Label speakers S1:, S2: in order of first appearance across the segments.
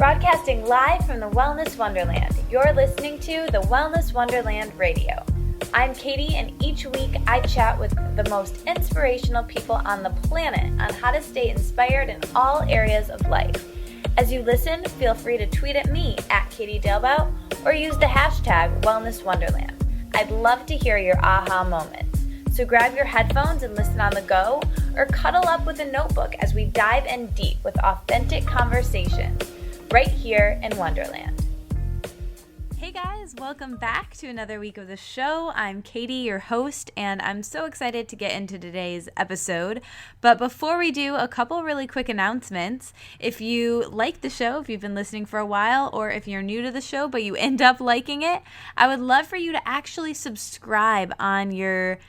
S1: Broadcasting live from the Wellness Wonderland, you're listening to the Wellness Wonderland Radio. I'm Katie, and each week I chat with the most inspirational people on the planet on how to stay inspired in all areas of life. As you listen, feel free to tweet at me at Katie Dalebout or use the hashtag Wellness Wonderland. I'd love to hear your aha moments. So grab your headphones and listen on the go, or cuddle up with a notebook as we dive in deep with authentic conversations right here in Wonderland. Hey guys, welcome back to another week of the show. I'm Katie, your host, and I'm so excited to get into today's episode. But before we do, a couple really quick announcements. If you like the show, if you've been listening for a while, or if you're new to the show but you end up liking it, I would love for you to actually subscribe on your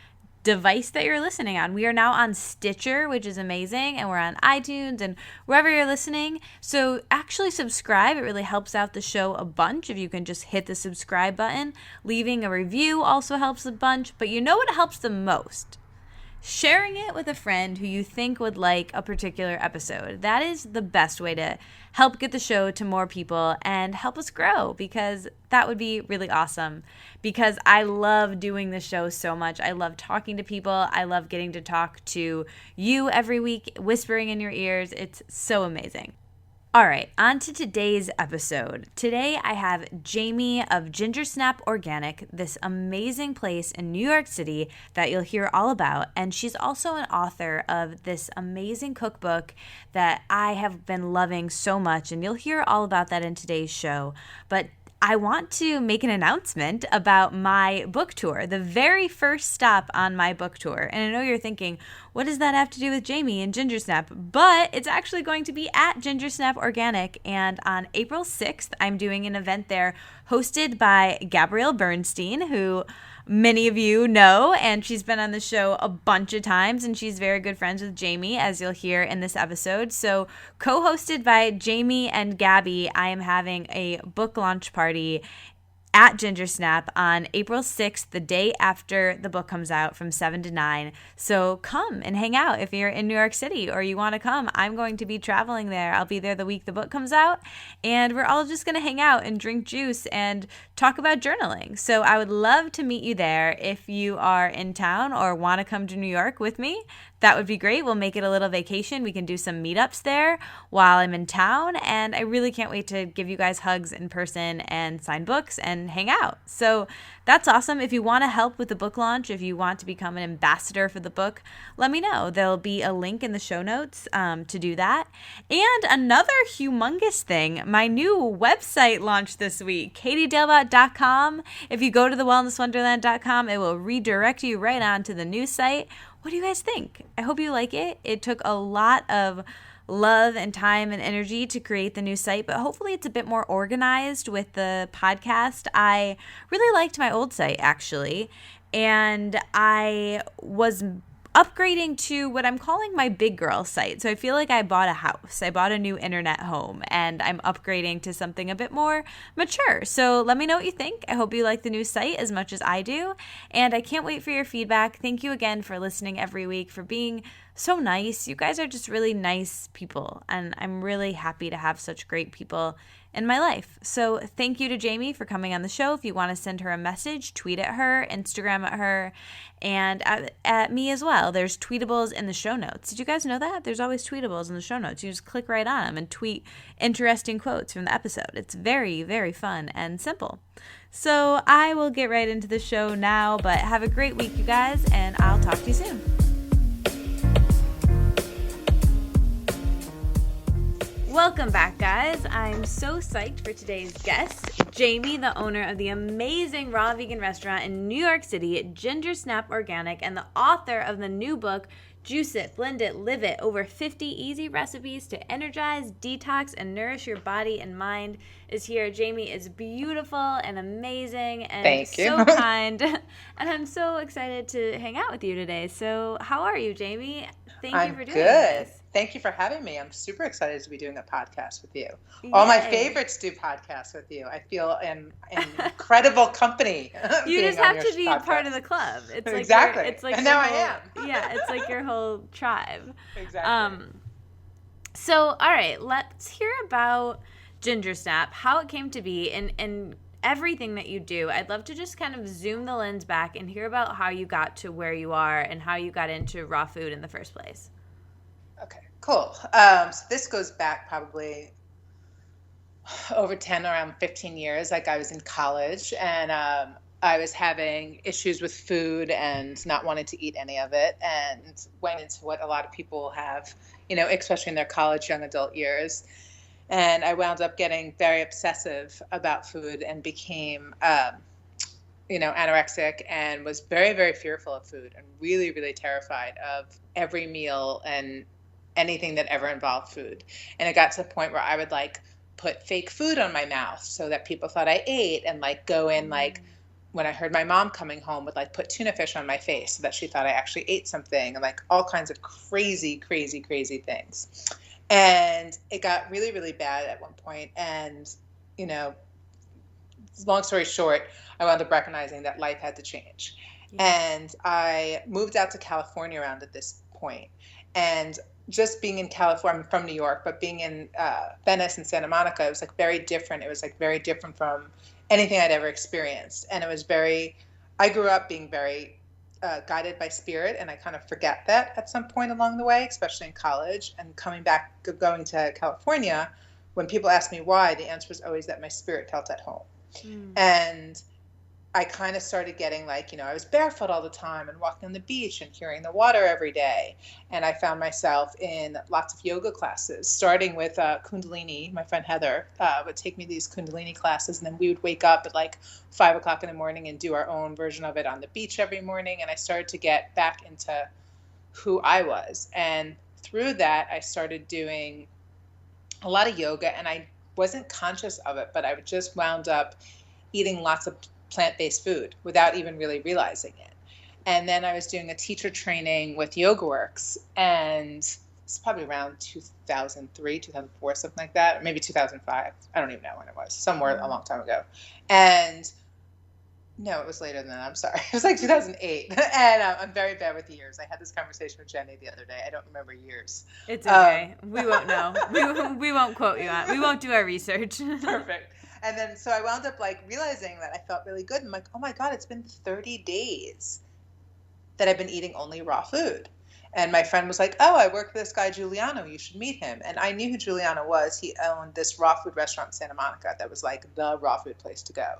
S1: device that you're listening on. We are now on Stitcher, which is amazing, and we're on iTunes and wherever you're listening. So actually subscribe. It really helps out the show a bunch if you can just hit the subscribe button. Leaving a review also helps a bunch, but you know what helps the most? Sharing it with a friend who you think would like a particular episode. That is the best way to help get the show to more people and help us grow, because that would be really awesome. Because I love doing the show so much. I love talking to people. I love getting to talk to you every week, whispering in your ears. It's so amazing. All right, on to today's episode. Today I have Jamie of Ginger Snap Organic, this amazing place in New York City that you'll hear all about. And she's also an author of this amazing cookbook that I have been loving so much. And you'll hear all about that in today's show. But I want to make an announcement about my book tour, the very first stop on my book tour. And I know you're thinking, what does that have to do with Jamie and Ginger Snap? But it's actually going to be at Ginger Snap Organic. And on April 6th, I'm doing an event there hosted by Gabrielle Bernstein, who many of you know, and she's been on the show a bunch of times, and she's very good friends with Jamie, as you'll hear in this episode. So co-hosted by Jamie and Gabby, I am having a book launch party at Ginger Snap on April 6th, the day after the book comes out, from 7 to 9. So come and hang out if you're in New York City or you want to come. I'm going to be traveling there. I'll be there the week the book comes out, and we're all just going to hang out and drink juice and talk about journaling. So I would love to meet you there if you are in town or want to come to New York with me. That would be great. We'll make it a little vacation. We can do some meetups there while I'm in town, and I really can't wait to give you guys hugs in person and sign books and hang out. So that's awesome. If you want to help with the book launch, if you want to become an ambassador for the book, let me know. There'll be a link in the show notes to do that. And another humongous thing, my new website launched this week, katiedalebout.com. If you go to thewellnesswonderland.com, it will redirect you right on to the new site. What do you guys think? I hope you like it. It took a lot of love and time and energy to create the new site, but hopefully it's a bit more organized with the podcast. I really liked my old site, actually, and I was upgrading to what I'm calling my big girl site. So I feel like I bought a house. I bought a new internet home, and I'm upgrading to something a bit more mature. So let me know what you think. I hope you like the new site as much as I do, and I can't wait for your feedback. Thank you again for listening every week, for being so nice. You guys are just really nice people, and I'm really happy to have such great people in my life. So thank you to Jamie for coming on the show. If you want to send her a message, tweet at her, Instagram at her, and at me as well. There's tweetables in the show notes. Did you guys know that? There's always tweetables in the show notes. You just click right on them and tweet interesting quotes from the episode. It's very, very fun and simple. So I will get right into the show now, but have a great week, you guys, and I'll talk to you soon. Welcome back, guys. I'm so psyched for today's guest, Jamie, the owner of the amazing raw vegan restaurant in New York City, Ginger Snap Organic, and the author of the new book, Juice It, Blend It, Live It, over 50 easy recipes to energize, detox, and nourish your body and mind, is here. Jamie is beautiful and amazing and so kind, and I'm so excited to hang out with you today. So how are you, Jamie? Thank you for doing this.
S2: Thank you for having me. I'm super excited to be doing a podcast with you. Yay. All my favorites do podcasts with you. I feel in incredible company.
S1: You just have to be podcast. Part of the club. It's like
S2: exactly.
S1: It's like
S2: and now I am.
S1: Yeah, it's like your whole tribe.
S2: Exactly.
S1: So, all right, let's hear about Ginger Snap, how it came to be, and everything that you do. I'd love to just kind of zoom the lens back and hear about how you got to where you are and how you got into raw food in the first place.
S2: Okay, cool. So this goes back probably over 10, around 15 years. Like I was in college and I was having issues with food and not wanting to eat any of it, and went into what a lot of people have, especially in their college, young adult years. And I wound up getting very obsessive about food and became, anorexic, and was very, very fearful of food and really, really terrified of every meal and anything that ever involved food. And it got to the point where I would like put fake food on my mouth so that people thought I ate, and like go in like when I heard my mom coming home would like put tuna fish on my face so that she thought I actually ate something, and like all kinds of crazy, crazy, crazy things. And it got really, really bad at one point. And, long story short, I wound up recognizing that life had to change. Yeah. And I moved out to California around at this point. And just being in California, I'm from New York, but being in Venice and Santa Monica, it was like very different. It was like very different from anything I'd ever experienced. And it was I grew up being very guided by spirit, and I kind of forget that at some point along the way, especially in college. And going to California, when people ask me why, the answer was always that my spirit felt at home. And I kind of started getting like, I was barefoot all the time and walking on the beach and hearing the water every day. And I found myself in lots of yoga classes, starting with Kundalini. My friend Heather would take me to these Kundalini classes, and then we would wake up at like 5 o'clock in the morning and do our own version of it on the beach every morning. And I started to get back into who I was. And through that, I started doing a lot of yoga, and I wasn't conscious of it, but I just wound up eating lots of plant-based food without even really realizing it. And then I was doing a teacher training with YogaWorks, and it's probably around 2003, 2004, something like that, or maybe 2005. I don't even know when it was, somewhere a long time ago. And no, it was later than that. I'm sorry. It was like 2008. And I'm very bad with years. I had this conversation with Jenny the other day. I don't remember years.
S1: It's okay. We won't know. We won't quote you on. We won't do our research.
S2: Perfect. And then so I wound up like realizing that I felt really good. I'm like, oh my God, it's been 30 days that I've been eating only raw food. And my friend was like, oh, I work with this guy, Giuliano. You should meet him. And I knew who Giuliano was. He owned this raw food restaurant in Santa Monica that was like the raw food place to go.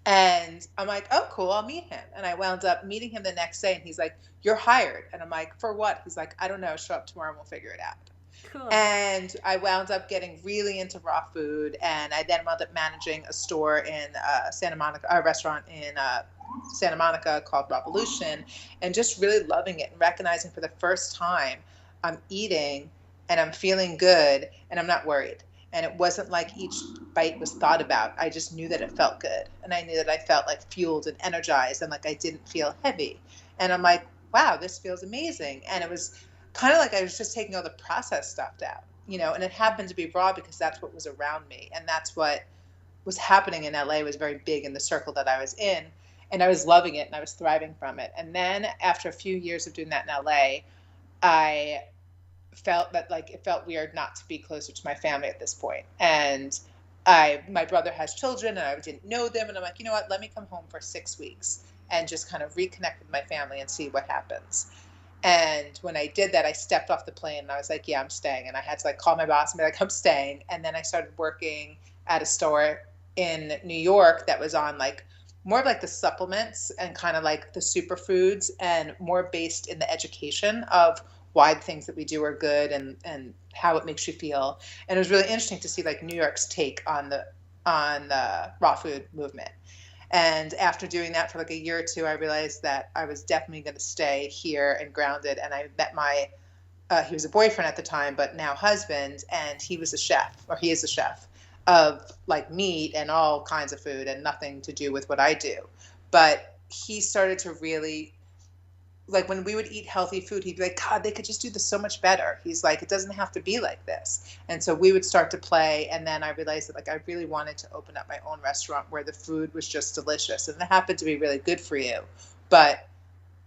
S2: And I'm like, oh, cool, I'll meet him. And I wound up meeting him the next day. And he's like, you're hired. And I'm like, for what? He's like, I don't know. Show up tomorrow and we'll figure it out. Cool. And I wound up getting really into raw food, and I then wound up managing a store in Santa Monica, a restaurant in Santa Monica called Revolution, and just really loving it and recognizing for the first time I'm eating and I'm feeling good and I'm not worried. And it wasn't like each bite was thought about. I just knew that it felt good, and I knew that I felt like fueled and energized, and like I didn't feel heavy. And I'm like, wow, this feels amazing. And it was kind of like I was just taking all the processed stuff out, and it happened to be raw because that's what was around me. And that's what was happening in LA, was very big in the circle that I was in. And I was loving it and I was thriving from it. And then after a few years of doing that in LA, I felt that like it felt weird not to be closer to my family at this point. And my brother has children and I didn't know them. And I'm like, you know what, let me come home for 6 weeks and just kind of reconnect with my family and see what happens. And when I did that, I stepped off the plane and I was like, yeah, I'm staying. And I had to like call my boss and be like, I'm staying. And then I started working at a store in New York that was on like more of like the supplements and kind of like the superfoods, and more based in the education of why the things that we do are good and how it makes you feel. And it was really interesting to see like New York's take on the raw food movement. And after doing that for like a year or two, I realized that I was definitely going to stay here and grounded. And I met he was a boyfriend at the time, but now husband, and he was a chef, or he is a chef of like meat and all kinds of food and nothing to do with what I do. But he started to really, like when we would eat healthy food, he'd be like, God, they could just do this so much better. He's like, it doesn't have to be like this. And so we would start to play. And then I realized that like I really wanted to open up my own restaurant where the food was just delicious. And it happened to be really good for you, but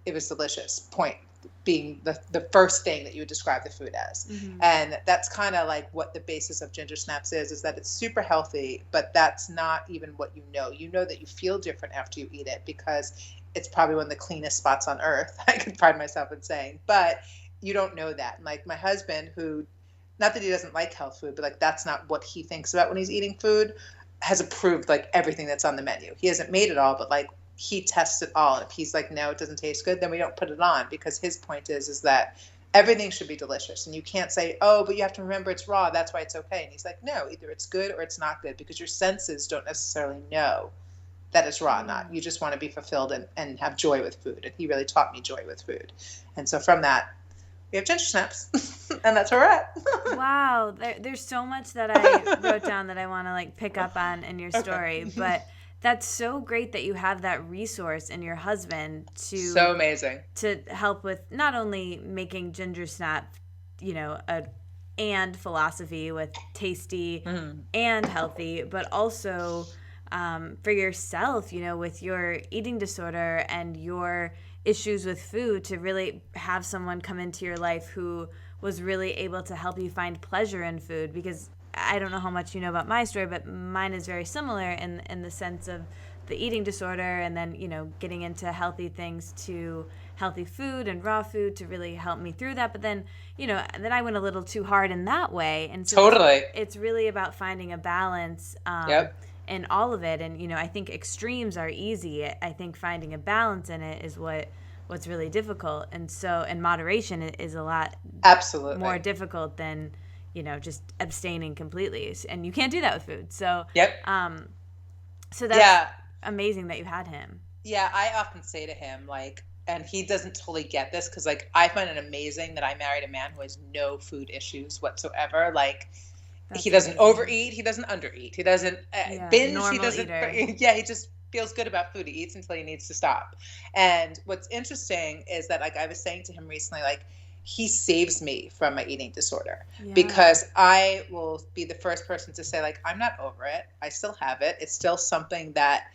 S2: it was delicious, point. being the first thing that you would describe the food as.
S1: Mm-hmm.
S2: And that's kind of like what the basis of ginger snaps is that it's super healthy, but that's not even what you know. You know that you feel different after you eat it because it's probably one of the cleanest spots on earth, I could pride myself in saying, but you don't know that. And like my husband, who, not that he doesn't like health food, but like that's not what he thinks about when he's eating food, has approved like everything that's on the menu. He hasn't made it all, but like he tests it all. And if he's like, no, it doesn't taste good, then we don't put it on, because his point is that everything should be delicious. And you can't say, oh, but you have to remember it's raw, that's why it's okay. And he's like, no, either it's good or it's not good, because your senses don't necessarily know that it's raw or not. You just want to be fulfilled and have joy with food. And he really taught me joy with food. And so from that, we have ginger snaps. And that's where we're at.
S1: Wow. There's so much that I wrote down that I want to like pick up on in your story. Okay. But that's so great that you have that resource in your husband
S2: so amazing
S1: to help with not only making ginger snap, and philosophy with tasty and healthy, but also for yourself, with your eating disorder and your issues with food, to really have someone come into your life who was really able to help you find pleasure in food. Because I don't know how much you know about my story, but mine is very similar in the sense of the eating disorder, and then, getting into healthy things, to healthy food and raw food to really help me through that. But then, then I went a little too hard in that way. And so
S2: totally,
S1: it's really about finding a balance in all of it. And, I think extremes are easy. I think finding a balance in it is what's really difficult. And so, and moderation is a lot
S2: absolutely
S1: more difficult than just abstaining completely. And you can't do that with food. So, so that's amazing that you had him.
S2: Yeah, I often say to him, like, and he doesn't totally get this, because, like, I find it amazing that I married a man who has no food issues whatsoever. Like, he doesn't overeat, he doesn't undereat, he doesn't binge, he doesn't, he just feels good about food. He eats until he needs to stop. And what's interesting is that, like, I was saying to him recently, like, he saves me from my eating disorder, because I will be the first person to say, like, I'm not over it. I still have it. It's still something that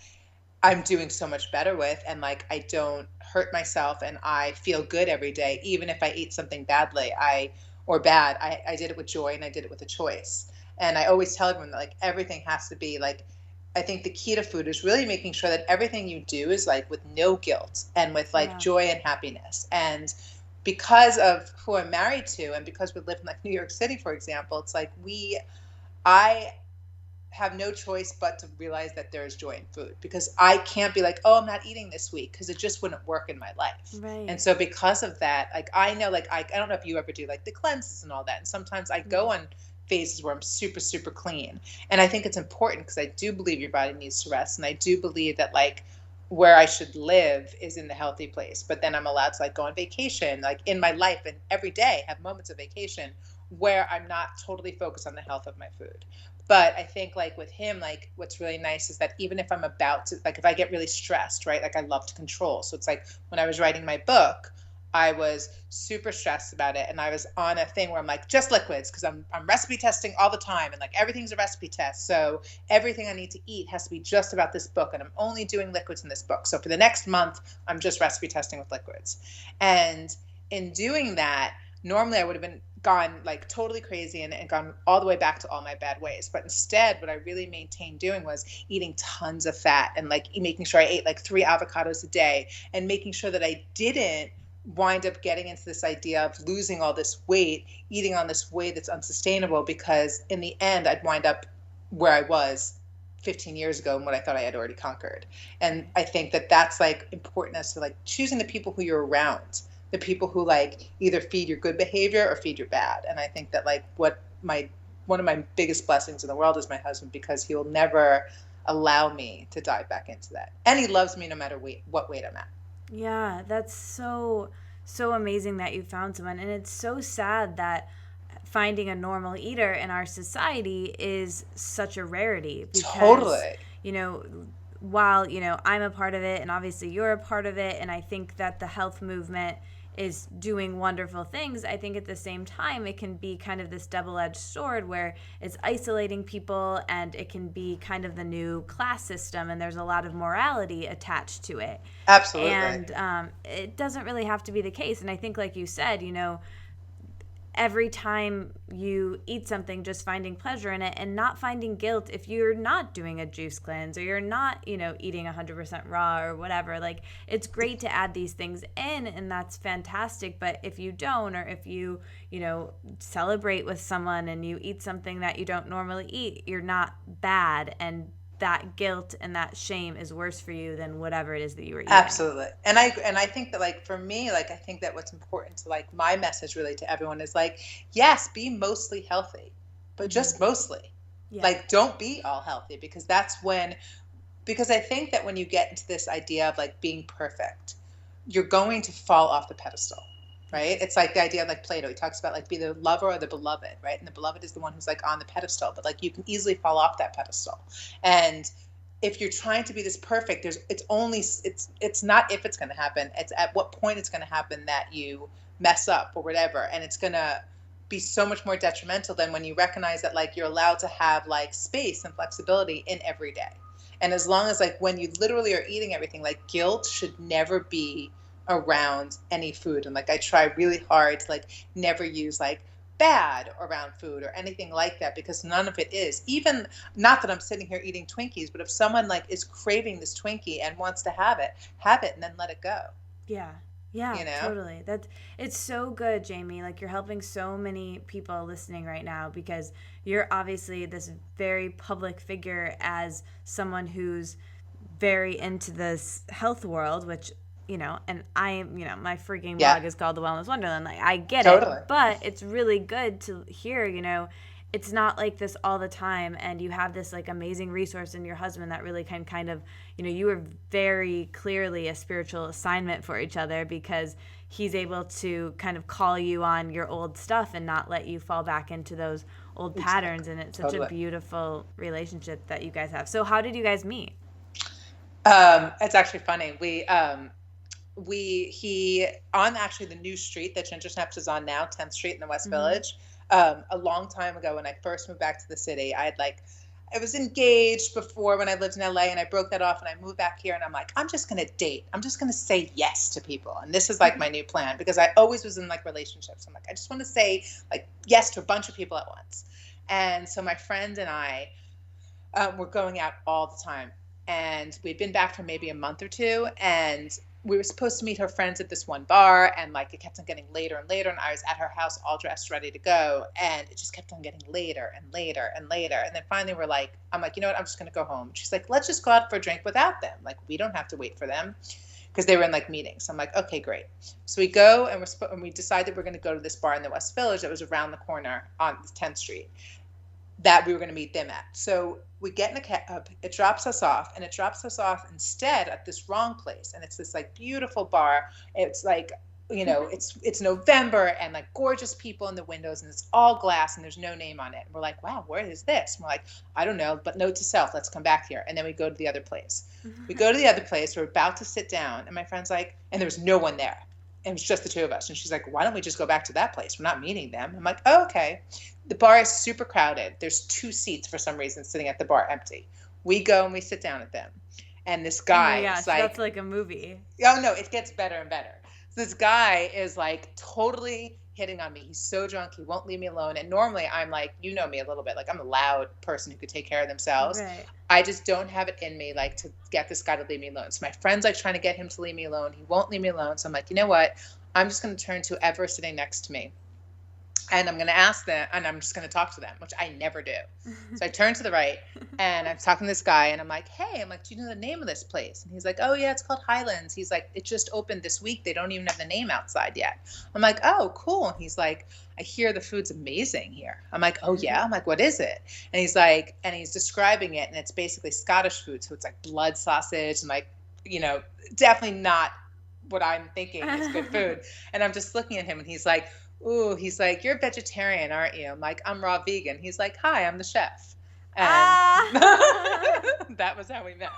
S2: I'm doing so much better with. And like, I don't hurt myself, and I feel good every day. Even if I eat something badly, I did it with joy, and I did it with a choice. And I always tell everyone that, like, everything has to be like, I think the key to food is really making sure that everything you do is like with no guilt and with like joy and happiness. And because of who I'm married to, and because we live in like New York City, for example, it's like I have no choice but to realize that there is joy in food, because I can't be like, oh, I'm not eating this week, because it just wouldn't work in my life.
S1: Right.
S2: And so because of that, like, I know, like, I don't know if you ever do like the cleanses and all that. And sometimes I go on phases where I'm super, super clean. And I think it's important, because I do believe your body needs to rest. And I do believe that, like, where I should live is in the healthy place. But then I'm allowed to like go on vacation, like in my life, and every day have moments of vacation where I'm not totally focused on the health of my food. But I think like with him, like what's really nice is that even if I'm about to, like if I get really stressed, right, like I love to control. So it's like when I was writing my book, I was super stressed about it. And I was on a thing where I'm like, just liquids, because I'm recipe testing all the time. And like everything's a recipe test. So everything I need to eat has to be just about this book. And I'm only doing liquids in this book. So for the next month, I'm just recipe testing with liquids. And in doing that, normally I would have gone like totally crazy and gone all the way back to all my bad ways. But instead, what I really maintained doing was eating tons of fat, and like making sure I ate like 3 avocados a day, and making sure that I didn't wind up getting into this idea of losing all this weight, eating on this way that's unsustainable, because in the end, I'd wind up where I was 15 years ago and what I thought I had already conquered. And I think that that's like important as to like choosing the people who you're around, the people who like either feed your good behavior or feed your bad. And I think that like one of my biggest blessings in the world is my husband, because he will never allow me to dive back into that. And he loves me no matter what weight I'm at.
S1: Yeah, that's so amazing that you found someone. And it's so sad that finding a normal eater in our society is such a rarity, because
S2: totally,
S1: while I'm a part of it, and obviously you're a part of it, and I think that the health movement is doing wonderful things, I think at the same time it can be kind of this double-edged sword where it's isolating people, and it can be kind of the new class system, and there's a lot of morality attached to it.
S2: Absolutely.
S1: And it doesn't really have to be the case. And I think, like you said, every time you eat something, just finding pleasure in it and not finding guilt if you're not doing a juice cleanse or you're not, eating 100% raw or whatever. Like, it's great to add these things in, and that's fantastic. But if you don't, or if you, celebrate with someone and you eat something that you don't normally eat, you're not bad. And that guilt and that shame is worse for you than whatever it is that you were eating.
S2: Absolutely. And I think that, like, for me, like, I think that what's important to, like, my message really to everyone is, like, yes, be mostly healthy, but just mostly. Yeah. Like, don't be all healthy, because I think that when you get into this idea of, like, being perfect, you're going to fall off the pedestal. Right? It's like the idea of, like, Plato. He talks about, like, be the lover or the beloved, right? And the beloved is the one who's, like, on the pedestal, but, like, you can easily fall off that pedestal. And if you're trying to be this perfect, it's not if it's going to happen. It's at what point it's going to happen that you mess up or whatever. And it's going to be so much more detrimental than when you recognize that, like, you're allowed to have, like, space and flexibility in every day. And as long as, like, when you literally are eating everything, like, guilt should never be around any food. And, like, I try really hard to, like, never use, like, bad around food or anything like that, because none of it is. Even, not that I'm sitting here eating Twinkies, but if someone, like, is craving this Twinkie and wants to have it and then let it go.
S1: Yeah, totally. It's so good, Jamie. Like, you're helping so many people listening right now, because you're obviously this very public figure as someone who's very into this health world, which, and I, my freaking blog is called The Wellness Wonderland. Like, I get it, but it's really good to hear, it's not like this all the time, and you have this, like, amazing resource in your husband that really can kind of, you are very clearly a spiritual assignment for each other, because he's able to kind of call you on your old stuff and not let you fall back into those old patterns. And it's such a beautiful relationship that you guys have. So how did you guys meet?
S2: It's actually funny. He on actually the new street that Ginger Snaps is on now, 10th Street in the West Village. A long time ago, when I first moved back to the city, I was engaged before when I lived in LA, and I broke that off, and I moved back here, and I'm like, I'm just going to date. I'm just going to say yes to people. And this is, like, my new plan, because I always was in, like, relationships. I'm like, I just want to say, like, yes to a bunch of people at once. And so my friend and I were going out all the time, and we'd been back for maybe a month or two, and we were supposed to meet her friends at this one bar, and, like, it kept on getting later and later, and I was at her house all dressed, ready to go, and it just kept on getting later and later and later. And then finally I'm like, you know what, I'm just going to go home. She's like, let's just go out for a drink without them. Like, we don't have to wait for them, because they were in, like, meetings. So I'm like, okay, great. So we go, and we decided we're going to go to this bar in the West Village that was around the corner on 10th Street that we were going to meet them at. So we get in a cab, it drops us off, and it drops us off instead at this wrong place. And it's this, like, beautiful bar. It's like, it's November, and, like, gorgeous people in the windows, and it's all glass, and there's no name on it. And we're like, wow, where is this? And we're like, I don't know, but note to self, let's come back here. And then we go to the other place. We go to the other place, we're about to sit down, and my friend's like, and there was no one there. It was just the two of us. And she's like, why don't we just go back to that place? We're not meeting them. I'm like, oh, okay. The bar is super crowded. There's 2 seats for some reason sitting at the bar empty. We go and we sit down at them. And this guy is like,
S1: that's like a movie.
S2: Oh, no, it gets better and better. So this guy is, like, totally hitting on me. He's so drunk. He won't leave me alone. And normally I'm like, you know me a little bit. Like, I'm a loud person who could take care of themselves.
S1: Right.
S2: I just don't have it in me, like, to get this guy to leave me alone. So my friend's, like, trying to get him to leave me alone. He won't leave me alone. So I'm like, you know what? I'm just going to turn to whoever's sitting next to me, and I'm going to ask them, and I'm just going to talk to them, which I never do. So I turn to the right, and I'm talking to this guy, and I'm like, hey, do you know the name of this place? And he's like, oh, yeah, it's called Highlands. He's like, it just opened this week. They don't even have the name outside yet. I'm like, oh, cool. And he's like, I hear the food's amazing here. I'm like, oh, yeah? I'm like, what is it? And he's like, and he's describing it, and it's basically Scottish food. So it's like blood sausage and, like, definitely not what I'm thinking is good food. And I'm just looking at him, and he's like, ooh, he's like, you're a vegetarian, aren't you? I'm like, I'm raw vegan. He's like, hi, I'm the chef. And that was how we met.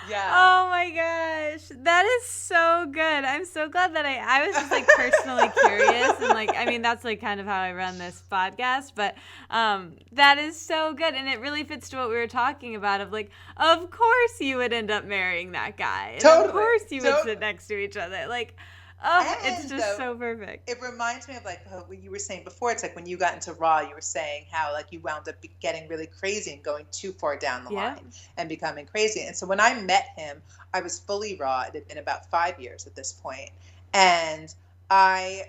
S2: Yeah.
S1: Oh my gosh. That is so good. I'm so glad that I was just like personally curious, and like, I mean, that's like kind of how I run this podcast, but that is so good. And it really fits to what we were talking about of like, of course you would end up marrying that guy. And
S2: Totally.
S1: Of course you would sit next to each other. Like, oh, it's just so perfect.
S2: It reminds me of like what you were saying before. It's like when you got into Raw, you were saying how like you wound up getting really crazy and going too far down the line and becoming crazy. And so when I met him, I was fully Raw. It had been about 5 years at this point. And I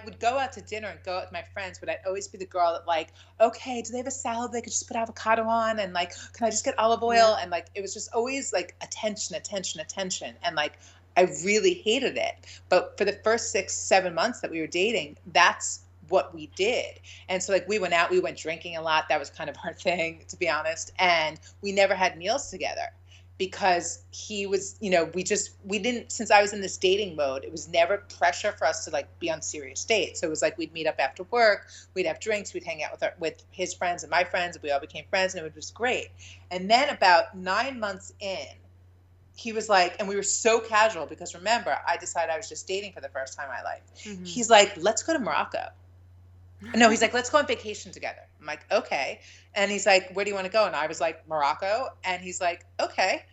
S2: would go out to dinner and go out with my friends, but I'd always be the girl that like, okay, do they have a salad they could just put avocado on? And like, can I just get olive oil? Yeah. And like, it was just always like attention. And like, I really hated it. But for the first 6-7 months that we were dating, that's what we did. And so like we went out, we went drinking a lot. That was kind of our thing, to be honest. And we never had meals together because he was, we didn't, since I was in this dating mode, it was never pressure for us to like be on serious dates. So it was like, we'd meet up after work, we'd have drinks, we'd hang out with his friends and my friends, and we all became friends, and it was great. And then about 9 months in, he was like, and we were so casual because remember, I decided I was just dating for the first time in my life. Mm-hmm. He's like, let's go to Morocco. No, he's like, let's go on vacation together. I'm like, okay. And he's like, where do you want to go? And I was like, Morocco. And he's like, okay.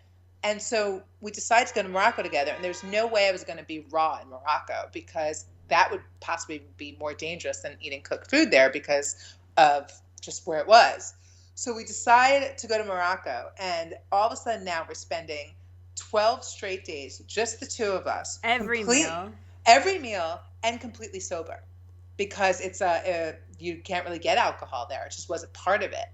S2: And so we decided to go to Morocco together. And there's no way I was going to be Raw in Morocco because that would possibly be more dangerous than eating cooked food there because of just where it was. So we decided to go to Morocco. And all of a sudden now we're spending 12 straight days, just the two of us. Every meal and completely sober because it's you can't really get alcohol there. It just wasn't part of it.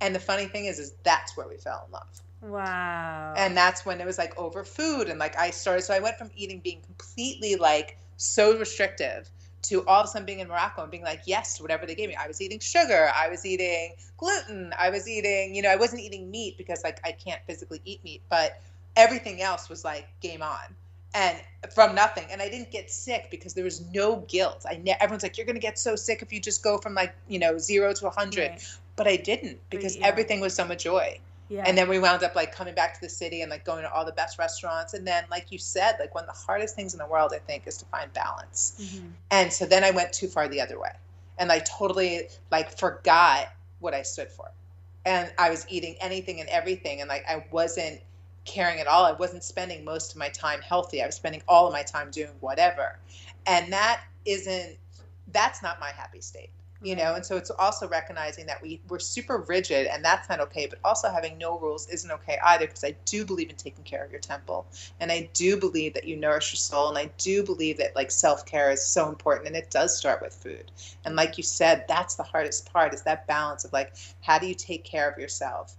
S2: And the funny thing is that's where we fell in love.
S1: Wow.
S2: And that's when it was like over food. And like so I went from being completely like so restrictive to all of a sudden being in Morocco and being like, yes, to whatever they gave me. I was eating sugar. I was eating gluten. I was eating, I wasn't eating meat because like I can't physically eat meat, but everything else was like game on and from nothing. And I didn't get sick because there was no guilt. Everyone's like, you're going to get so sick if you just go from like, 0 to 100. Right. But I didn't because everything was so much joy. Yeah. And then we wound up like coming back to the city and like going to all the best restaurants. And then like you said, like one of the hardest things in the world, I think, is to find balance. Mm-hmm. And so then I went too far the other way and I totally like forgot what I stood for. And I was eating anything and everything. And like, I wasn't caring at all. I wasn't spending most of my time healthy. I was spending all of my time doing whatever. And that's not my happy state, and so it's also recognizing that we're super rigid and that's not okay, but also having no rules isn't okay either, because I do believe in taking care of your temple. And I do believe that you nourish your soul. And I do believe that like self-care is so important, and it does start with food. And like you said, that's the hardest part, is that balance of like, how do you take care of yourself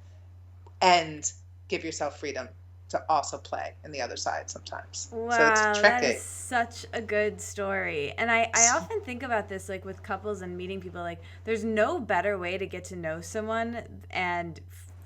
S2: and give yourself freedom to also play in the other side sometimes.
S1: Wow,
S2: so it's tricky.
S1: That is such a good story. And I often think about this like with couples and meeting people, like there's no better way to get to know someone and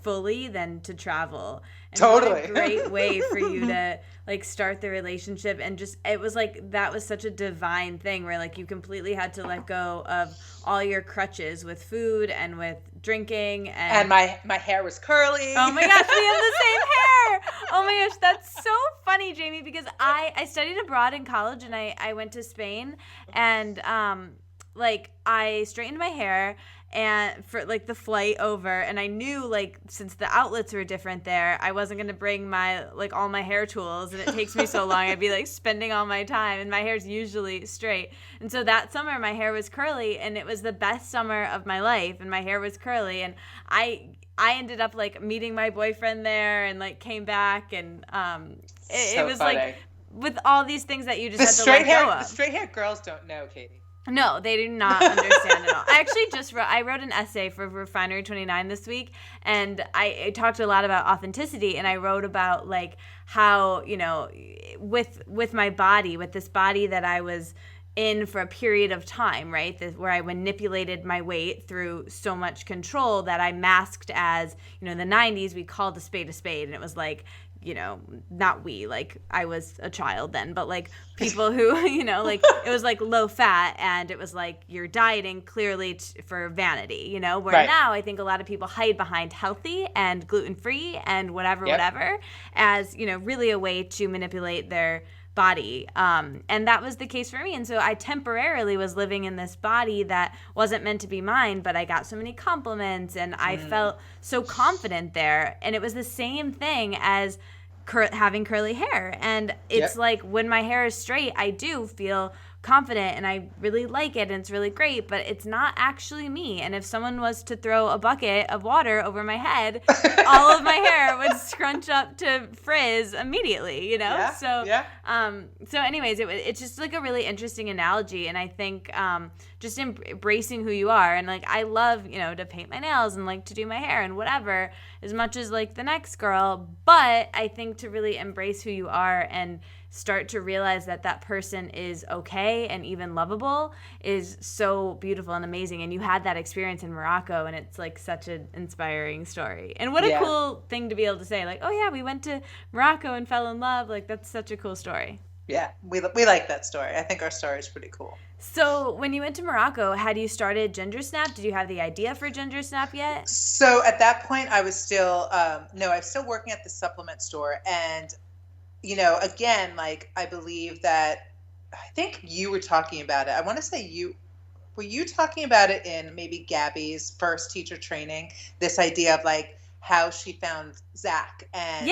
S1: fully than to travel. And
S2: totally.
S1: What a great way for you to like start the relationship. And just, it was like, that was such a divine thing where like you completely had to let go of all your crutches with food and with drinking.
S2: And my hair was curly.
S1: Oh my gosh, we have the same hair. Oh my gosh, that's so funny, Jamie, because I studied abroad in college and I went to Spain, and like I straightened my hair and for like the flight over, and I knew like since the outlets were different there, I wasn't going to bring my like all my hair tools, and it takes me so long. I'd be like spending all my time, and my hair's usually straight. And so that summer my hair was curly, and it was the best summer of my life, and my hair was curly, and I ended up like meeting my boyfriend there and like came back, and it was funny. Like with all these things that you just had to let go of.
S2: The straight hair girls don't know, Katie.
S1: No, they do not understand at all. I actually I wrote an essay for Refinery 29 this week, and I talked a lot about authenticity, and I wrote about like how, with my body, with this body that I was in for a period of time, right? Where I manipulated my weight through so much control that I masked as, the 90s, we called a spade, and it was like you know, not we, like I was a child then, but like people who, you know, like it was like low fat and it was like you're dieting clearly for vanity, you know, where now I think a lot of people hide behind healthy and gluten-free and whatever as, you know, really a way to manipulate their body. And that was the case for me. And so I temporarily was living in this body that wasn't meant to be mine, but I got so many compliments and I felt so confident there. And it was the same thing as having curly hair. And it's like when my hair is straight, I do feel confident and I really like it and it's really great, but it's not actually me. And if someone was to throw a bucket of water over my head, all of my hair would scrunch up to frizz immediately, you know? So anyways, it's just like a really interesting analogy. And I think just embracing who you are. And like, I love, you know, to paint my nails and like to do my hair and whatever, as much as like the next girl. But I think to really embrace who you are and start to realize that that person is okay and even lovable is so beautiful and amazing. And you had that experience in Morocco, and it's like such an inspiring story. And what a cool thing to be able to say, like, oh yeah, we went to Morocco and fell in love. Like, that's such a cool story.
S2: Yeah, we like that story. I think our story is pretty cool.
S1: So when you went to Morocco, had you started Ginger Snap? Did you have the idea for Ginger Snap yet?
S2: So at that point, I was still, I was still working at the supplement store. And you know, again, like I believe that, I think you were talking about it. I want to say were you talking about it in maybe Gabby's first teacher training, this idea of like how she found Zach and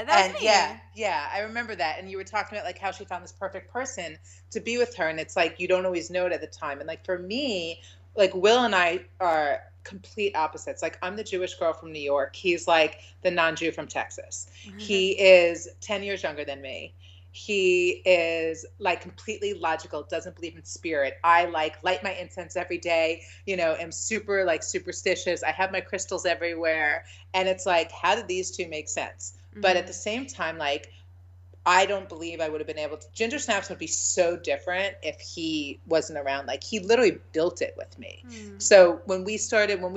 S1: that's me.
S2: Yeah, I remember that. And you were talking about like how she found this perfect person to be with her. And it's like, you don't always know it at the time. And like, for me, like Will and I are complete opposites. Like, I'm the Jewish girl from New York. He's like the non-Jew from Texas. Mm-hmm. He is 10 years younger than me. He is like completely logical, doesn't believe in spirit. I like light my incense every day, you know, am super like superstitious. I have my crystals everywhere. And it's like, how did these two make sense? Mm-hmm. But at the same time, like, I don't believe I would have been able to. Ginger Snaps would be so different if he wasn't around. Like, he literally built it with me. So when we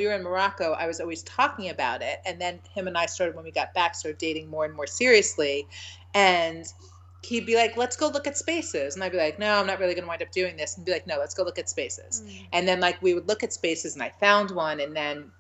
S2: were in Morocco, I was always talking about it. And then him and I started, when we got back, started dating more and more seriously. And he'd be like, let's go look at spaces. And I'd be like, no, I'm not really going to wind up doing this. And be like, no, let's go look at spaces. And then like we would look at spaces and I found one, and then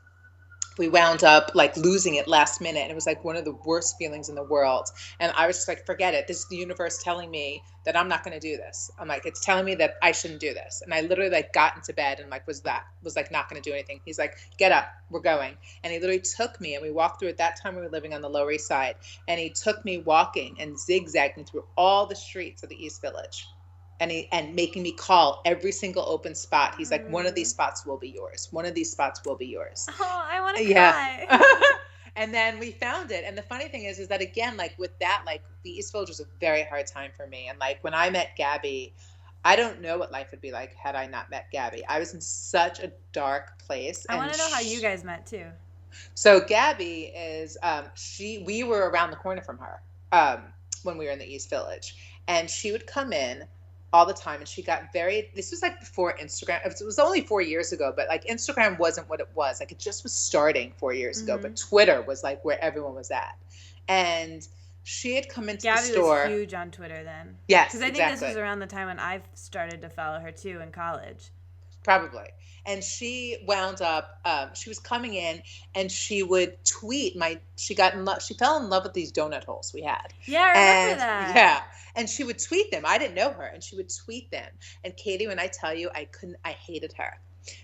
S2: we wound up like losing it last minute. And it was like one of the worst feelings in the world. And I was just like, forget it. This is the universe telling me that I'm not going to do this. I'm like, it's telling me that I shouldn't do this. And I literally like got into bed and like was like not going to do anything. He's like, get up, we're going. And he literally took me, and we walked through. At that time we were living on the Lower East Side. And he took me walking and zigzagging through all the streets of the East Village. And making me call every single open spot. He's like, one of these spots will be yours. One of these spots will be yours.
S1: Oh, I want to cry.
S2: And then we found it. And the funny thing is that, again, like with that, like the East Village was a very hard time for me. And like when I met Gabby, I don't know what life would be like had I not met Gabby. I was in such a dark place.
S1: I want to know how you guys met too.
S2: So Gabby is, we were around the corner from her when we were in the East Village. And she would come in all the time. And she got this was like before Instagram. It was only 4 years ago, but like Instagram wasn't what it was. Like it just was starting 4 years ago, but Twitter was like where everyone was at. And she had come into the store.
S1: Gabby was huge on Twitter then.
S2: Yes,
S1: because I think this was around the time when I started to follow her too in college.
S2: Probably. And she wound up, she was coming in and she would tweet she fell in love with these donut holes we had.
S1: Yeah, I remember that.
S2: Yeah. And she would tweet them. I didn't know her. And she would tweet them. And Katie, when I tell you, I hated her.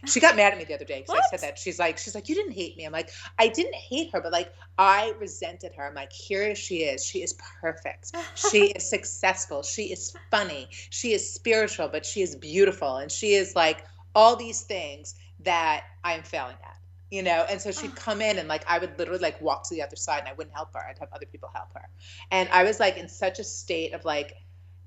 S2: She got mad at me the other day because I said that. She's like, you didn't hate me. I'm like, I didn't hate her, but like, I resented her. I'm like, here she is. She is perfect. She is successful. She is funny. She is spiritual, but she is beautiful. And she is like all these things that I'm failing at, you know? And so she'd come in and like, I would literally like walk to the other side and I wouldn't help her. I'd have other people help her. And I was like in such a state of like,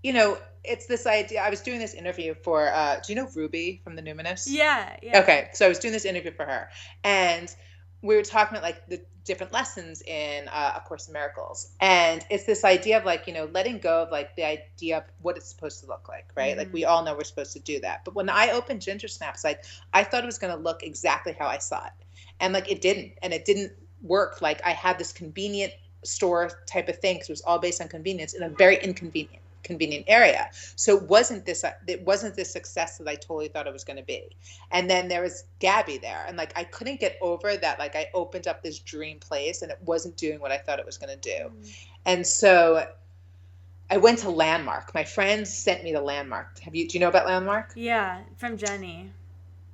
S2: you know, it's this idea. I was doing this interview for, do you know Ruby from the Numinous?
S1: Yeah.
S2: Okay. So I was doing this interview for her, and we were talking about like the different lessons in A Course in Miracles. And it's this idea of like, you know, letting go of like the idea of what it's supposed to look like, right? Like we all know we're supposed to do that. But when I opened Ginger Snaps, like I thought it was going to look exactly how I saw it. And like it didn't. And it didn't work. Like I had this convenient store type of thing because it was all based on convenience in a very convenient area. So it wasn't this success that I totally thought it was going to be. And then there was Gabby there, and like I couldn't get over that. Like I opened up this dream place and it wasn't doing what I thought it was going to do. And so I went to Landmark. My friends sent me to Landmark. Do you know about Landmark?
S1: Yeah, from Jenny.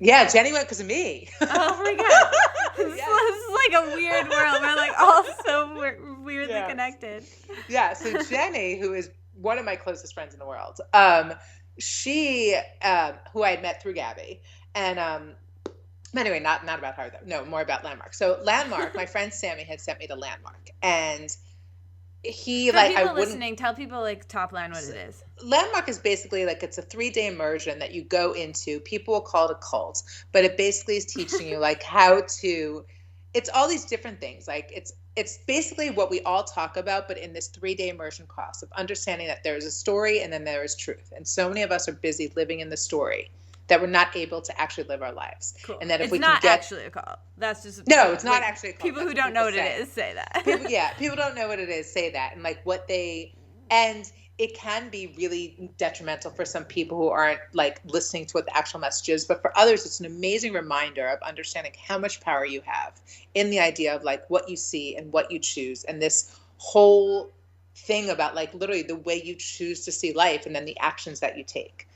S2: Yeah, Jenny went because of me.
S1: Oh my god. This is like a weird world. We're like all so weirdly connected. Yeah, so Jenny, who is one of my closest friends in the world, she, who I had met through Gabby, and anyway, not about her though. No, more about Landmark. So Landmark, my friend Sammy had sent me to Landmark, and he tell people like top line what it is.
S2: Landmark is basically like it's a 3-day immersion that you go into. People will call it a cult, but it basically is teaching you like how to. It's all these different things. Like it's basically what we all talk about, but in this 3-day immersion class of understanding that there is a story and then there is truth. And so many of us are busy living in the story that we're not able to actually live our lives.
S1: Cool.
S2: And that if
S1: it's not actually a cult. That's just
S2: it's not actually a cult.
S1: People who don't know what it is say that.
S2: People don't know what it is say that, and like and it can be really detrimental for some people who aren't like listening to what the actual message is. But for others, it's an amazing reminder of understanding how much power you have in the idea of like what you see and what you choose, and this whole thing about like literally the way you choose to see life and then the actions that you take.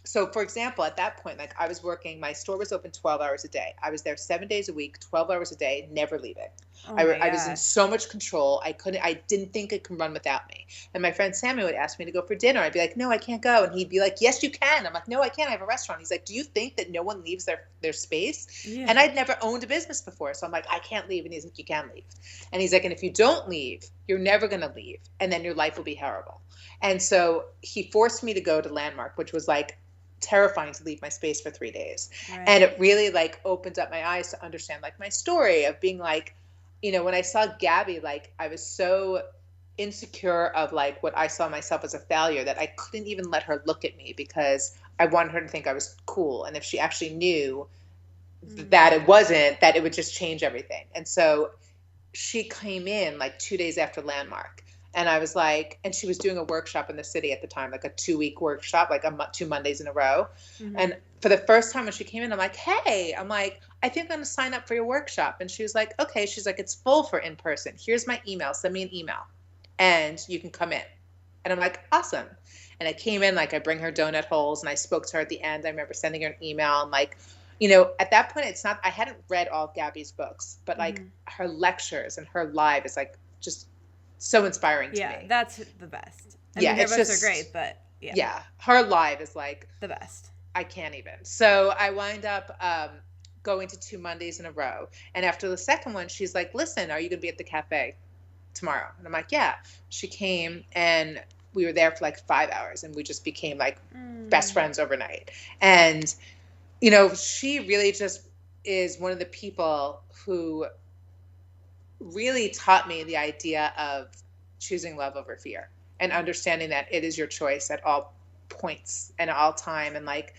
S2: So for example, at that point, like I was working, my store was open 12 hours a day. I was there 7 days a week, 12 hours a day, never leaving. I was in so much control. I didn't think it could run without me. And my friend Sammy would ask me to go for dinner. I'd be like, no, I can't go. And he'd be like, yes, you can. I'm like, no, I can't. I have a restaurant. He's like, do you think that no one leaves their space? Yeah. And I'd never owned a business before. So I'm like, I can't leave. And he's like, you can leave. And he's like, and if you don't leave, you're never going to leave. And then your life will be horrible. And so he forced me to go to Landmark, which was like, terrifying to leave my space for 3 days. Right. And it really like opened up my eyes to understand like my story of being like, you know, when I saw Gabby, like I was so insecure of like what I saw myself as a failure that I couldn't even let her look at me because I wanted her to think I was cool. And if she actually knew that it wasn't, that it would just change everything. And so she came in like 2 days after Landmark. And I was like, and she was doing a workshop in the city at the time, like a 2-week workshop, like 2 Mondays in a row. Mm-hmm. And for the first time when she came in, I'm like, hey, I think I'm going to sign up for your workshop. And she was like, okay. She's like, it's full for in person. Here's my email. Send me an email and you can come in. And I'm like, awesome. And I came in, like I bring her donut holes and I spoke to her at the end. I remember sending her an email and like, you know, at that point, I hadn't read all of Gabby's books, but like her lectures and her live is like just so inspiring to me.
S1: Yeah, that's the best. I mean, her books are great, but yeah.
S2: Yeah, her live is like
S1: the best.
S2: I can't even. So I wind up going to 2 Mondays in a row. And after the second one, she's like, listen, are you going to be at the cafe tomorrow? And I'm like, yeah. She came and we were there for like 5 hours and we just became like best friends overnight. And, you know, she really just is one of the people who really taught me the idea of choosing love over fear and understanding that it is your choice at all points and all time. And like,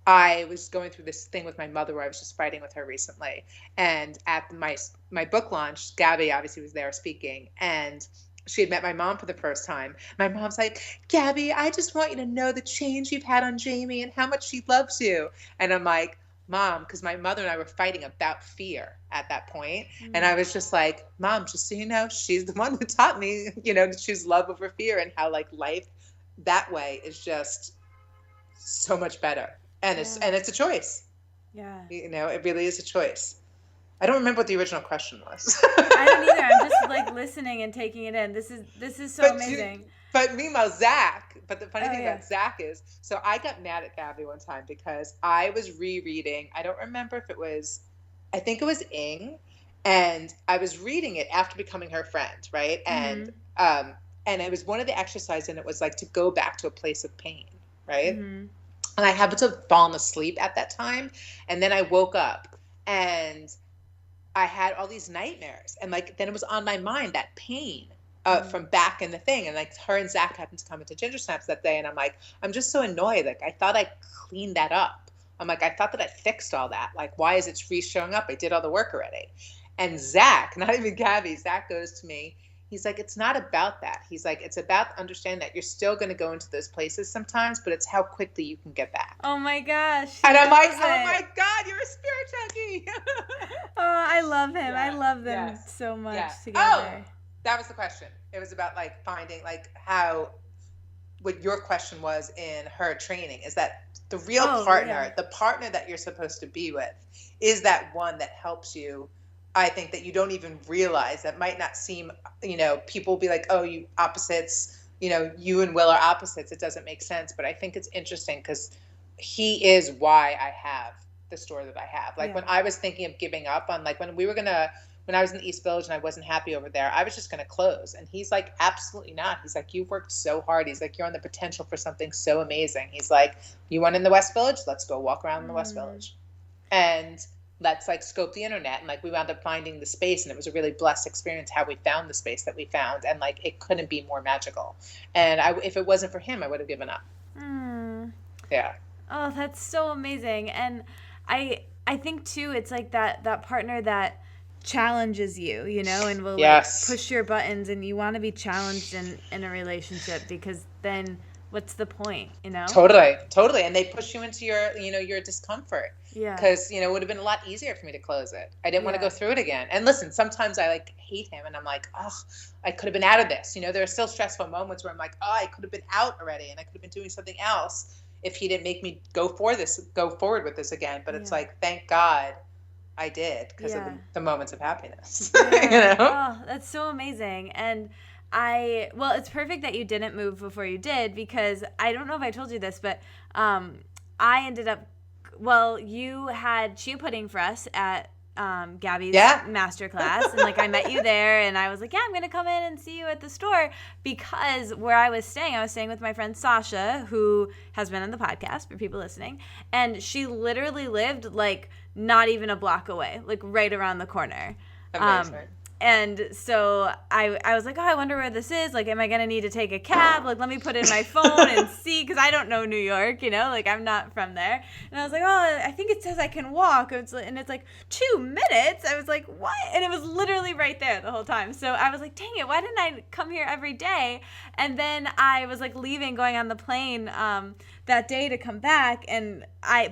S2: I was going through this thing with my mother where I was just fighting with her recently. And at my book launch, Gabby obviously was there speaking and she had met my mom for the first time. My mom's like, Gabby, I just want you to know the change you've had on Jamie and how much she loves you. And I'm like, Mom, because my mother and I were fighting about fear at that point. And I was just like, Mom, just so you know, she's the one who taught me, you know, to choose love over fear and how like life that way is just so much better. And it's a choice. Yeah. You know, it really is a choice. I don't remember what the original question was.
S1: I don't either. I'm just like listening and taking it in. This is so amazing.
S2: But meanwhile, the funny thing about Zach is, so I got mad at Gabby one time because I was rereading, I don't remember if it was, I think it was Ing, and I was reading it after becoming her friend, right? And it was one of the exercises, and it was like to go back to a place of pain, right? And I happened to have fallen asleep at that time, and then I woke up, and I had all these nightmares, and like then it was on my mind, that pain. From back in the thing. And like her and Zach happened to come into Ginger Snaps that day. And I'm like, I'm just so annoyed. Like I thought I cleaned that up. I'm like, I thought that I fixed all that. Like, why is it showing up? I did all the work already. And Zach, not even Gabby, Zach goes to me He's like, it's not about that. He's like, it's about understanding that you're still going to go into those places sometimes, but it's how quickly you can get back.
S1: Oh my gosh.
S2: And I'm like, oh my God, you're a spirit junkie.
S1: Oh, I love him.
S2: Yeah.
S1: I love them so much together.
S2: Oh, that was the question. It was about like finding like how, what your question was in her training is that the real partner, the partner that you're supposed to be with is that one that helps you. I think that you don't even realize that might not seem, people will be like, oh, you opposites, you and Will are opposites. It doesn't make sense. But I think it's interesting because he is why I have the store that I have. Like when I was thinking of giving up on like when I was in the East Village and I wasn't happy over there, I was just going to close. And he's like, absolutely not. He's like, you've worked so hard. He's like, you're on the potential for something so amazing. He's like, you want in the West Village? Let's go walk around in the West Village. And let's like scope the internet. And like we wound up finding the space, and it was a really blessed experience how we found the space that we found. And like it couldn't be more magical. And if it wasn't for him, I would have given up. Yeah.
S1: Oh, that's so amazing. And I think too, it's like that partner that challenges you, and will like push your buttons, and you want to be challenged in a relationship, because then what's the point,
S2: Totally. And they push you into your discomfort.
S1: Yeah.
S2: Because, it would have been a lot easier for me to close it. I didn't want to go through it again. And listen, sometimes I like hate him and I'm like, oh, I could have been out of this. There are still stressful moments where I'm like, oh, I could have been out already and I could have been doing something else if he didn't make me go forward with this again. But it's like, thank God I did, because of the moments of happiness.
S1: Oh, that's so amazing. And it's perfect that you didn't move before you did, because I don't know if I told you this, but I ended up, you had chia pudding for us at Gabby's masterclass, and like I met you there, and I was like, I'm gonna come in and see you at the store, because where I was staying with my friend Sasha, who has been on the podcast for people listening, and she literally lived like not even a block away, like right around the corner.
S2: Amazing.
S1: And so I was like, oh, I wonder where this is. Like, am I going to need to take a cab? Like, let me put in my phone and see, because I don't know New York, like I'm not from there. And I was like, oh, I think it says I can walk. And it's like 2 minutes. I was like, what? And it was literally right there the whole time. So I was like, dang it, why didn't I come here every day? And then I was like going on the plane that day to come back. And I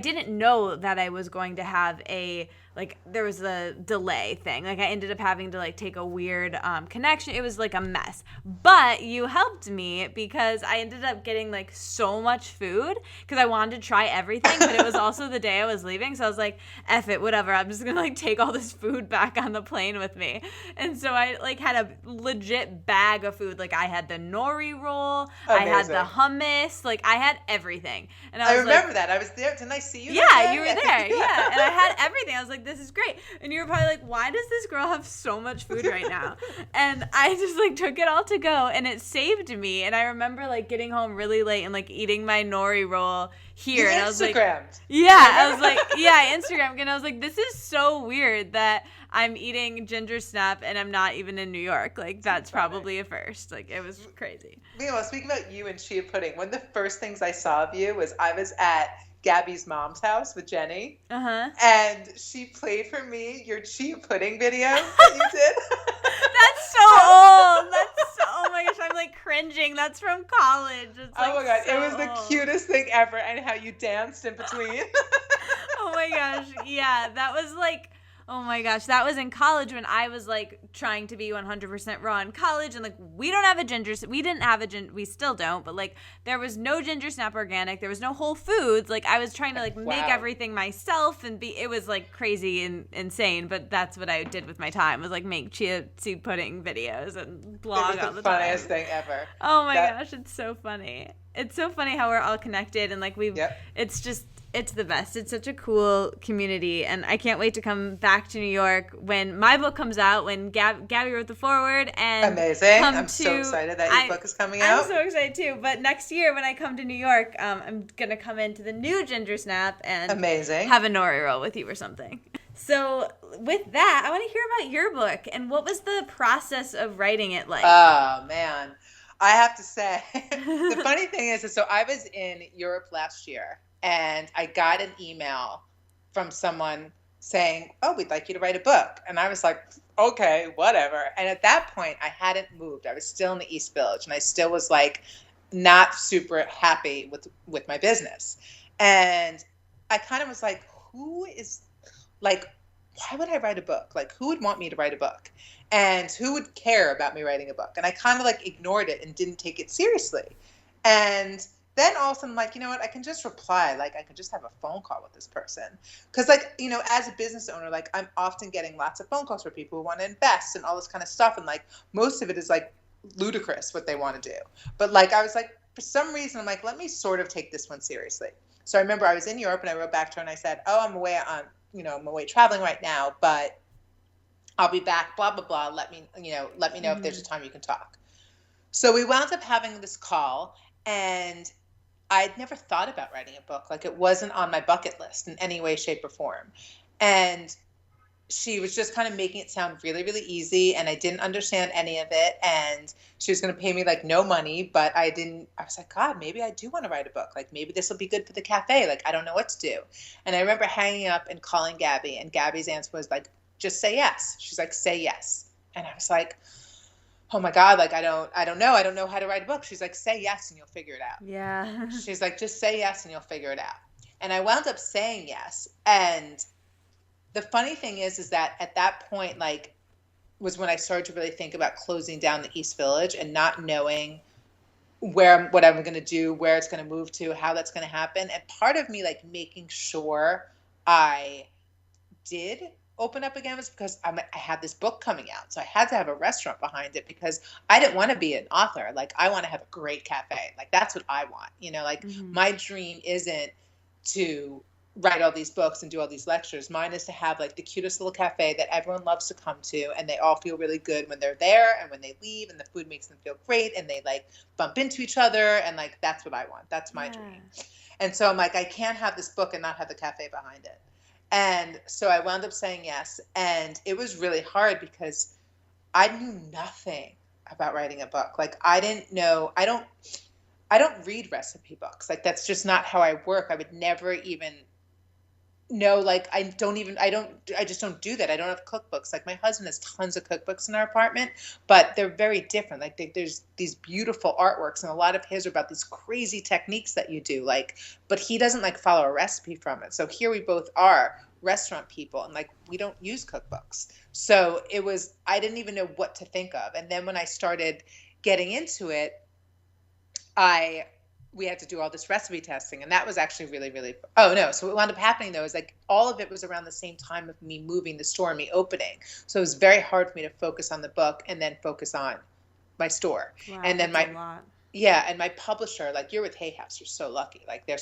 S1: didn't know that I was going to have there was a delay thing. Like I ended up having to like take a weird connection. It was like a mess. But you helped me, because I ended up getting like so much food because I wanted to try everything, but it was also the day I was leaving. So I was like, F it, whatever. I'm just going to like take all this food back on the plane with me. And so I like had a legit bag of food. Like I had the nori roll.
S2: Amazing.
S1: I had the hummus. Like I had everything. And
S2: I remember that. I was there. Didn't I see you?
S1: Yeah, you were there. Yeah. And I had everything. I was like, this is great. And you were probably like, why does this girl have so much food right now? And I just like took it all to go, and it saved me. And I remember like getting home really late and like eating my nori roll here.
S2: You
S1: and I was like,
S2: I
S1: Instagram. And I was like, this is so weird that I'm eating ginger snap and I'm not even in New York. Like that's probably a first. Like it was crazy.
S2: Meanwhile, speaking about you and chia pudding, one of the first things I saw of you was I was at Gabby's mom's house with Jenny, and she played for me your chia pudding video that you did.
S1: That's so old. Oh my gosh, I'm like cringing. That's from college. It's like,
S2: oh my god,
S1: so
S2: it was the cutest thing ever, and how you danced in between.
S1: Oh my gosh, yeah, that was like, oh my gosh, that was in college when I was like trying to be 100% raw in college, and like we didn't have we still don't, but like there was no ginger snap organic, there was no Whole Foods, like I was trying to like make everything myself, and it was like crazy and insane, but that's what I did with my time, was like make chia seed pudding videos and blog all the time. It was the
S2: funniest thing ever.
S1: Oh my gosh, it's so funny. It's so funny how we're all connected, and like it's the best. It's such a cool community, and I can't wait to come back to New York when my book comes out, when Gabby wrote the foreword. And
S2: amazing. I'm so excited that your book is coming out.
S1: I'm so excited too. But next year when I come to New York, I'm going to come into the new Ginger Snap and have a nori roll with you or something. So with that, I want to hear about your book, and what was the process of writing it like?
S2: Oh, man. I have to say, the funny thing is, so I was in Europe last year, and I got an email from someone saying, oh, we'd like you to write a book. And I was like, okay, whatever. And at that point, I hadn't moved. I was still in the East Village, and I still was like not super happy with my business. And I kind of was like, who is like, why would I write a book? Like, who would want me to write a book? And who would care about me writing a book? And I kind of like ignored it and didn't take it seriously. And then all of a sudden, I'm like, you know what? I can just reply. Like, I can just have a phone call with this person. Because, like, you know, as a business owner, like, I'm often getting lots of phone calls for people who want to invest and all this kind of stuff. And, like, most of it is, like, ludicrous what they want to do. But, like, I was like, for some reason, I'm like, let me sort of take this one seriously. So I remember I was in Europe and I wrote back to her and I said, oh, I'm away traveling right now, but I'll be back, blah, blah, blah. Let me know if there's a time you can talk. So we wound up having this call, and I'd never thought about writing a book. Like, it wasn't on my bucket list in any way, shape, or form. And she was just kind of making it sound really, really easy, and I didn't understand any of it. And she was going to pay me like no money, but I was like, God, maybe I do want to write a book. Like, maybe this will be good for the cafe. Like, I don't know what to do. And I remember hanging up and calling Gabby, and Gabby's answer was like, just say yes. She's like, say yes. And I was like, oh my God, like, I don't know how to write a book. She's like, say yes and you'll figure it out.
S1: Yeah.
S2: She's like, just say yes and you'll figure it out. And I wound up saying yes. And the funny thing is that at that point, like, was when I started to really think about closing down the East Village and not knowing what I'm going to do, where it's going to move to, how that's going to happen. And part of me, like, making sure I did open up again was because I had this book coming out. So I had to have a restaurant behind it because I didn't want to be an author. Like, I want to have a great cafe. Like, that's what I want. You know, like, my dream isn't to write all these books and do all these lectures. Mine is to have, like, the cutest little cafe that everyone loves to come to, and they all feel really good when they're there and when they leave, and the food makes them feel great, and they, like, bump into each other, and, like, that's what I want. That's my dream. And so I'm like, I can't have this book and not have the cafe behind it. And so I wound up saying yes. And it was really hard because I knew nothing about writing a book. Like, I didn't know, I don't read recipe books. Like, that's just not how I work. I would never even know, like, I just don't do that. I don't have cookbooks. Like, my husband has tons of cookbooks in our apartment, but they're very different. Like, there's these beautiful artworks, and a lot of his are about these crazy techniques that you do, like, but he doesn't, like, follow a recipe from it. So here we both are restaurant people, and, like, we don't use cookbooks. So I didn't even know what to think of. And then when I started getting into it, we had to do all this recipe testing, and that was actually really, really, so what wound up happening though is, like, all of it was around the same time of me moving the store and me opening. So it was very hard for me to focus on the book and then focus on my store.
S3: Wow,
S2: and then
S3: that's a lot.
S2: and my publisher, like, you're with Hay House, you're so lucky. Like, they're,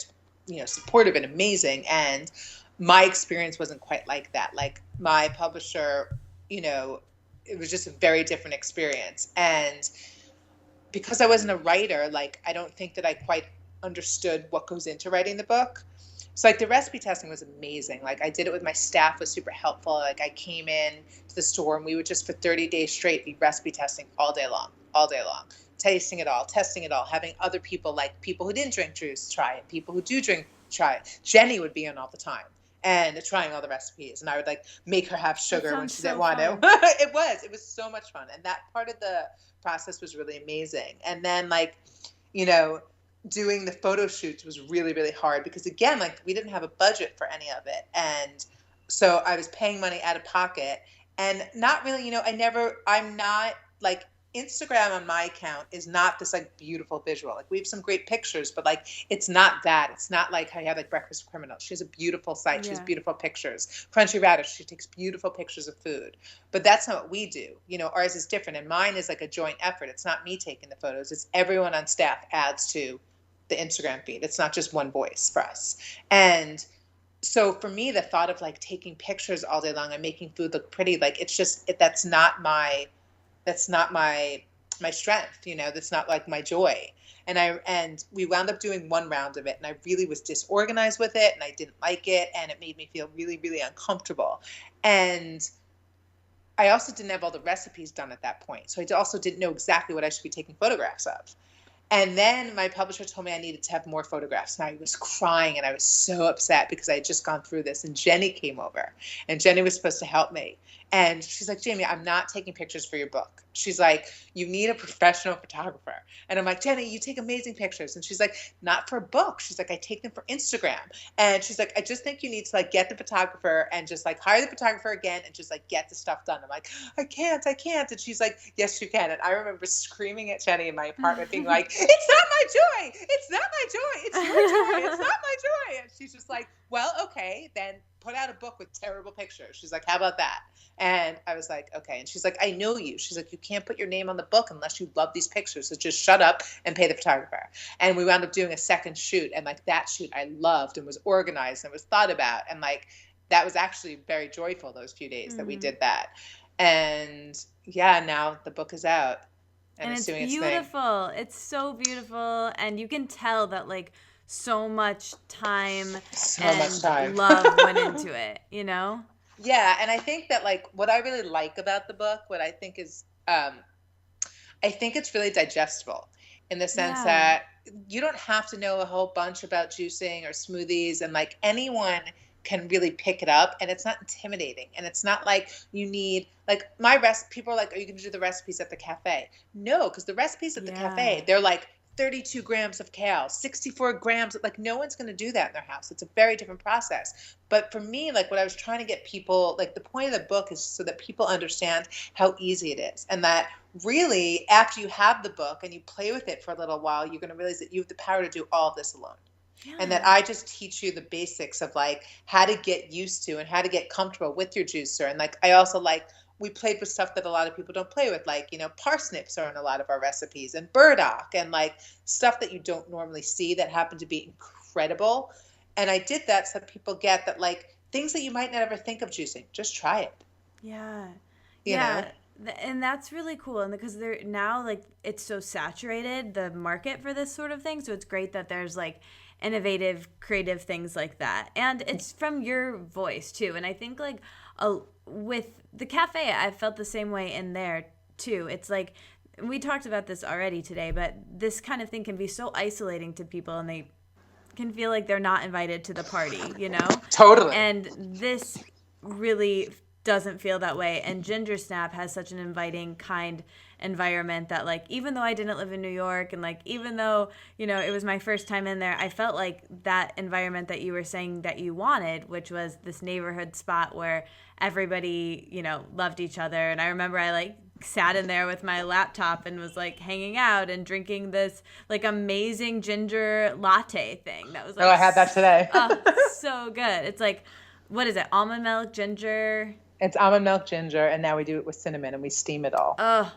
S2: supportive and amazing. And my experience wasn't quite like that. Like, my publisher, it was just a very different experience. And because I wasn't a writer, like, I don't think that I quite understood what goes into writing the book. So, like, the recipe testing was amazing. Like, I did it with my staff, was super helpful. Like, I came in to the store and we would just for 30 days straight be recipe testing all day long, tasting it all, testing it all, having other people, like people who didn't drink juice try it, people who do drink try it. Jenny would be in all the time and trying all the recipes, and I would, like, make her have sugar when she didn't want to. It was so much fun, and that part of the process was really amazing. And then, like, doing the photo shoots was really, really hard because, again, like, we didn't have a budget for any of it, and so I was paying money out of pocket, and not really, I'm not, like, Instagram on my account is not this, like, beautiful visual. Like, we have some great pictures, but, like, it's not that. It's not like how you have, like, Breakfast with Criminals. She has a beautiful site. She has beautiful pictures. Crunchy Radish, she takes beautiful pictures of food. But that's not what we do. Ours is different, and mine is, like, a joint effort. It's not me taking the photos. It's everyone on staff adds to the Instagram feed. It's not just one voice for us. And so for me, the thought of, like, taking pictures all day long and making food look pretty, like, it's just, that's not my strength, that's not, like, my joy. And we wound up doing one round of it, and I really was disorganized with it, and I didn't like it, and it made me feel really, really uncomfortable. And I also didn't have all the recipes done at that point. So I also didn't know exactly what I should be taking photographs of. And then my publisher told me I needed to have more photographs. And I was crying and I was so upset because I had just gone through this. And Jenny came over and Jenny was supposed to help me. And she's like, Jamie, I'm not taking pictures for your book. She's like, you need a professional photographer. And I'm like, Jenny, you take amazing pictures. And she's like, not for a book. She's like, I take them for Instagram. And she's like, I just think you need to like get the photographer and just like hire the photographer again and just like get the stuff done. I'm like, I can't. And she's like, yes, you can. And I remember screaming at Jenny in my apartment being like, it's not my joy. It's not my joy. It's your joy. It's not my joy. And she's just like, well, okay, then put out a book with terrible pictures. She's like, how about that? And I was like, okay. And she's like, I know you. She's like, you can't put your name on the book unless you love these pictures. So just shut up and pay the photographer. And we wound up doing a second shoot. And like that shoot I loved and was organized and was thought about. And like, that was actually very joyful those few days that we did that. And yeah, now the book is out.
S1: And it's
S2: doing
S1: beautiful. It's so beautiful. And you can tell that like so much time love went into it, you know?
S2: Yeah, and I think that like what I really like about the book, what I think is, I think it's really digestible in the sense that you don't have to know a whole bunch about juicing or smoothies, and like anyone can really pick it up, and it's not intimidating, and it's not like you need like my recipe. People are like, are you going to do the recipes at the cafe? No, because the recipes at the cafe, they're like 32 grams of kale, 64 grams. Like no one's going to do that in their house. It's a very different process. But for me, like what I was trying to get people, like the point of the book is so that people understand how easy it is. And that really after you have the book and you play with it for a little while, you're going to realize that you have the power to do all of this alone. Yeah. And that I just teach you the basics of like how to get used to and how to get comfortable with your juicer. And like, I also like, we played with stuff that a lot of people don't play with, like, you know, parsnips are in a lot of our recipes and burdock and like stuff that you don't normally see that happen to be incredible. And I did that so that people get that like things that you might not ever think of juicing, just try it.
S1: Yeah.
S2: You know?
S1: And that's really cool. And because they're now like it's so saturated, the market for this sort of thing. So it's great that there's like innovative, creative things like that. And it's from your voice too. And I think like with the cafe, I felt the same way in there too. It's like, we talked about this already today, but this kind of thing can be so isolating to people and they can feel like they're not invited to the party, you know?
S2: Totally.
S1: And this really doesn't feel that way. And Ginger Snap has such an inviting, kind environment that like even though I didn't live in New York and like even though, you know, it was my first time in there, I felt like that environment that you were saying that you wanted, which was this neighborhood spot where everybody, you know, loved each other. And I remember I like sat in there with my laptop and was like hanging out and drinking this like amazing ginger latte thing that was like,
S2: I had that today.
S1: so good. It's like, what is it, almond milk, ginger?
S2: It's almond milk, ginger, and now we do it with cinnamon and we steam it all.
S1: Oh,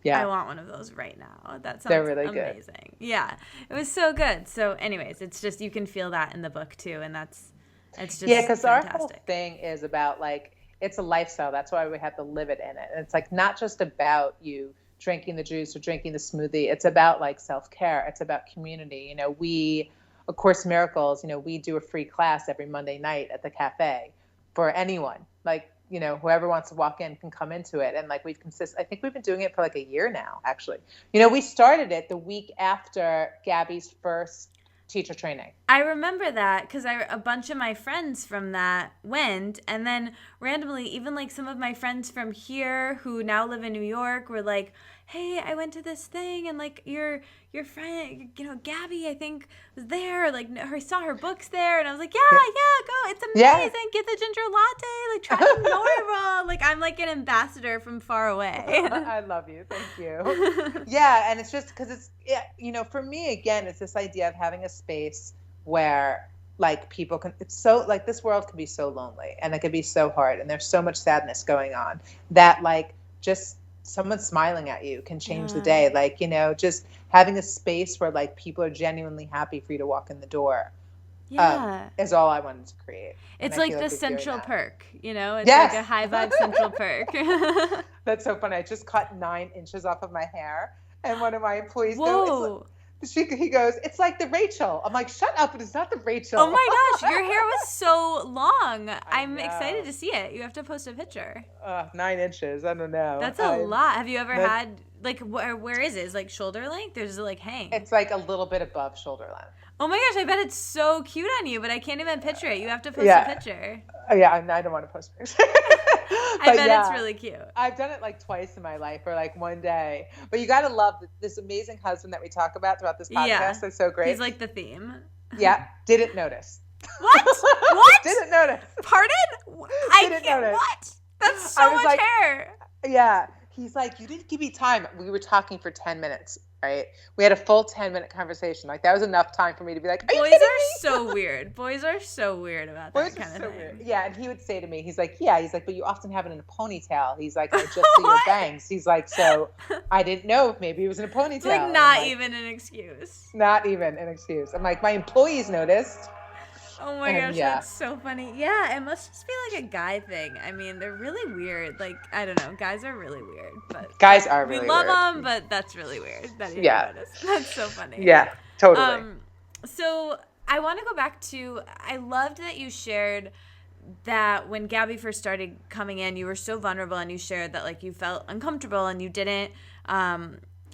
S2: yeah.
S1: I want one of those right now. That sounds
S2: They're really
S1: amazing.
S2: Good.
S1: Yeah, it was so good. So anyways, it's just, you can feel that in the book too. And it's just
S2: because our
S1: fantastic.
S2: whole thing is about like, it's a lifestyle. That's why we have to live it in it. And it's like not just about you drinking the juice or drinking the smoothie. It's about like self-care. It's about community. You know, we, A Course in Miracles, you know, we do a free class every Monday night at the cafe for anyone. Like, you know, whoever wants to walk in can come into it. And like I think we've been doing it for like a year now, actually. You know, we started it the week after Gabby's first teacher training.
S1: I remember that because a bunch of my friends from that went, and then randomly, even like some of my friends from here who now live in New York were like, hey, I went to this thing and like your friend, you know, Gabby, I think was there, like I saw her books there, and I was like, yeah, go, it's amazing, get the ginger latte, like try the normal, like I'm like an ambassador from far away.
S2: I love you, thank you. Yeah, and it's just because it's, you know, for me again, it's this idea of having a space where like people can, it's so like this world can be so lonely and it can be so hard and there's so much sadness going on that like just someone smiling at you can change the day. Like, you know, just having a space where like people are genuinely happy for you to walk in the door is all I wanted to create.
S1: It's like the central perk, you know, it's like a high vibe central perk.
S2: That's so funny. I just cut 9 inches off of my hair and one of my employees goes, he goes, it's like the Rachel. I'm like, shut up. It is not the Rachel.
S1: Oh my gosh, your hair was so long. I'm excited to see it. You have to post a picture.
S2: 9 inches. I don't know.
S1: That's a lot. Have you ever had, like, where is it? Is it like shoulder length or does it like hang?
S2: It's like a little bit above shoulder length.
S1: Oh my gosh, I bet it's so cute on you, but I can't even picture it. You have to post a picture.
S2: Yeah, I don't want to post pictures.
S1: I bet it's really cute.
S2: I've done it like twice in my life, or like one day. But you got to love this amazing husband that we talk about throughout this podcast. Yeah. That's so great.
S1: He's like the theme.
S2: Yeah, didn't notice.
S1: What? What?
S2: Didn't notice.
S1: Pardon?
S2: Didn't notice.
S1: What? That's so much hair.
S2: Yeah. He's like, you didn't give me time. We were talking for 10 minutes, right? We had a full 10-minute conversation. Like, that was enough time for me to be like,
S1: Boys are so weird. Boys are so weird about that kind of thing. Weird.
S2: Yeah, and he would say to me, he's like, but you often have it in a ponytail. He's like, I just see your bangs. He's like, so I didn't know if maybe it was in a ponytail.
S1: It's like not even an excuse.
S2: Not even an excuse. I'm like, my employees noticed.
S1: Oh my gosh, that's so funny. Yeah, it must just be like a guy thing. I mean, they're really weird. Like, I don't know. Guys are really weird. But
S2: guys are really weird.
S1: We love them, but that's really weird. That you notice. That's so funny.
S2: Yeah, totally.
S1: So I want to go back to, I loved that you shared that when Gabby first started coming in, you were so vulnerable and you shared that like you felt uncomfortable and you didn't,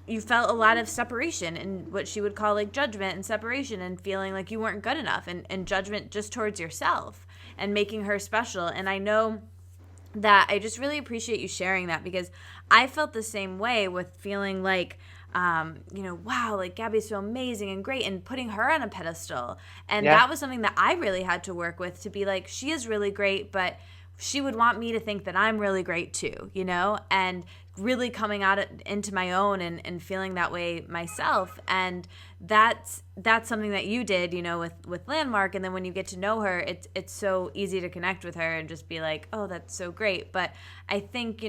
S1: you felt a lot of separation and what she would call like judgment and separation and feeling like you weren't good enough and judgment just towards yourself and making her special. And I know that I just really appreciate you sharing that because I felt the same way with feeling like, wow, like Gabby's so amazing and great and putting her on a pedestal. And that was something that I really had to work with to be like, she is really great, but she would want me to think that I'm really great too, and really coming out into my own and feeling that way myself. And that's something that you did, with Landmark. And then when you get to know her, it's so easy to connect with her and just be like, oh, that's so great. But I think,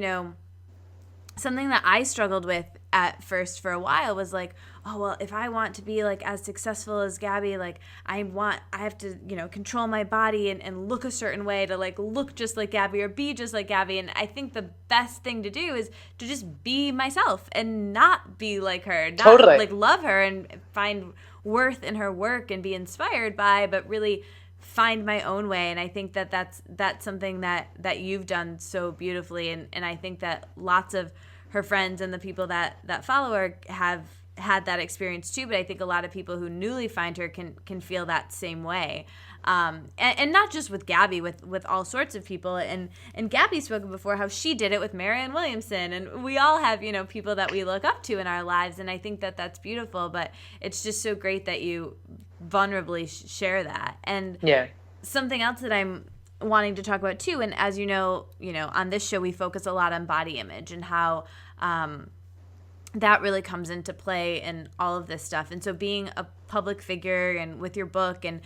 S1: something that I struggled with at first for a while was like, oh, well, if I want to be like as successful as Gabby, like I have to, control my body and look a certain way to like look just like Gabby or be just like Gabby. And I think the best thing to do is to just be myself and not be like her, not like love her and find worth in her work and be inspired by, but really find my own way. And I think that that's something that you've done so beautifully. And I think that lots of her friends and the people that follow her have had that experience too. But I think a lot of people who newly find her can feel that same way. And not just with Gabby, with all sorts of people. And Gabby spoke before how she did it with Marianne Williamson. And we all have, people that we look up to in our lives. And I think that that's beautiful. But it's just so great that you vulnerably share that. And something else that I'm wanting to talk about too, and as you know, on this show we focus a lot on body image and how that really comes into play in all of this stuff. And so being a public figure and with your book and,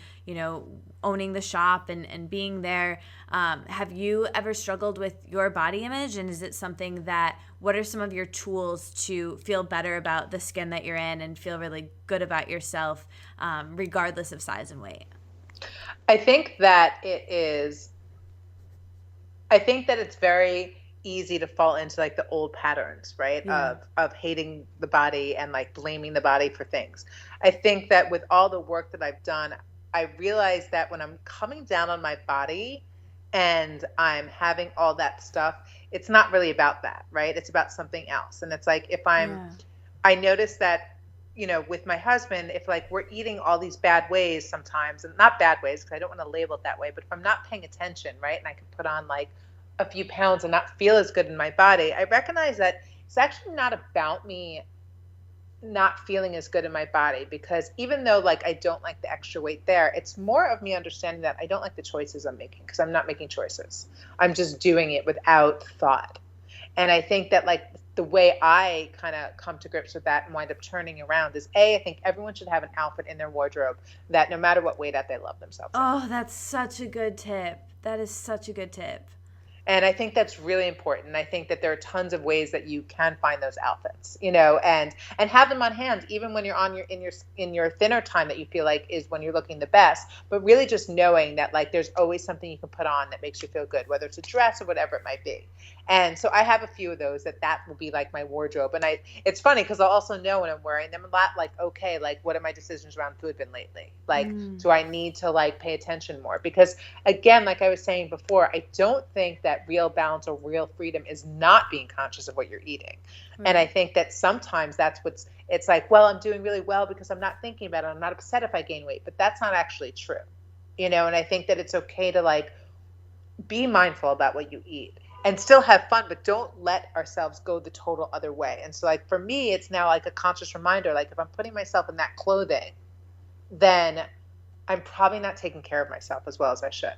S1: owning the shop and being there, have you ever struggled with your body image? And is it something what are some of your tools to feel better about the skin that you're in and feel really good about yourself, regardless of size and weight?
S2: I think that it's very easy to fall into like the old patterns, right? Of hating the body and like blaming the body for things. I think that with all the work that I've done, I realized that when I'm coming down on my body and I'm having all that stuff, it's not really about that, right? It's about something else. And it's like if I notice that, with my husband, if like we're eating all these bad ways sometimes, and not bad ways because I don't want to label it that way, but if I'm not paying attention, right, and I can put on like a few pounds and not feel as good in my body, I recognize that it's actually not about me not feeling as good in my body, because even though like I don't like the extra weight there, it's more of me understanding that I don't like the choices I'm making because I'm not making choices. I'm just doing it without thought. And I think that like the way I kind of come to grips with that and wind up turning around is I think everyone should have an outfit in their wardrobe that no matter what weight at, they love themselves.
S1: Oh, that's such a good tip. That is such a good tip.
S2: And I think that's really important. I think that there are tons of ways that you can find those outfits, and have them on hand, even when you're in your thinner time that you feel like is when you're looking the best. But really just knowing that like there's always something you can put on that makes you feel good, whether it's a dress or whatever it might be. And so I have a few of those that will be like my wardrobe. And it's funny because I'll also know when I'm wearing them a lot, like, okay, like what have my decisions around food been lately? Like, do I need to like pay attention more? Because again, like I was saying before, I don't think that real balance or real freedom is not being conscious of what you're eating. And I think that sometimes it's like, well, I'm doing really well because I'm not thinking about it. I'm not upset if I gain weight, but that's not actually true, and I think that it's okay to like be mindful about what you eat and still have fun, but don't let ourselves go the total other way. And so like for me, it's now like a conscious reminder, like if I'm putting myself in that clothing, then I'm probably not taking care of myself as well as I should.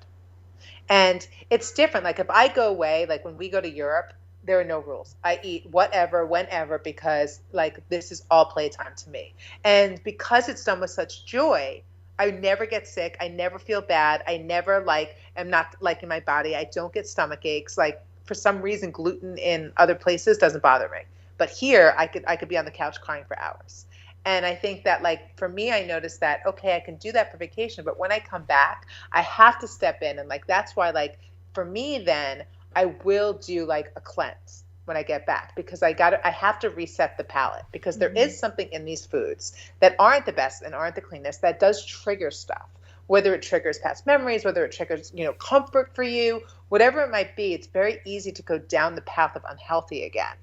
S2: And it's different. Like if I go away, like when we go to Europe, there are no rules. I eat whatever, whenever, because like this is all playtime to me. And because it's done with such joy, I never get sick. I never feel bad. I never like am not liking my body. I don't get stomach aches. Like for some reason, gluten in other places doesn't bother me. But here I could be on the couch crying for hours. And I think that like for me, I noticed that, okay, I can do that for vacation, but when I come back, I have to step in. And like that's why like for me then I will do like a cleanse when I get back, because I have to reset the palate, because there is something in these foods that aren't the best and aren't the cleanest that does trigger stuff, whether it triggers past memories, whether it triggers, comfort for you, whatever it might be. It's very easy to go down the path of unhealthy again.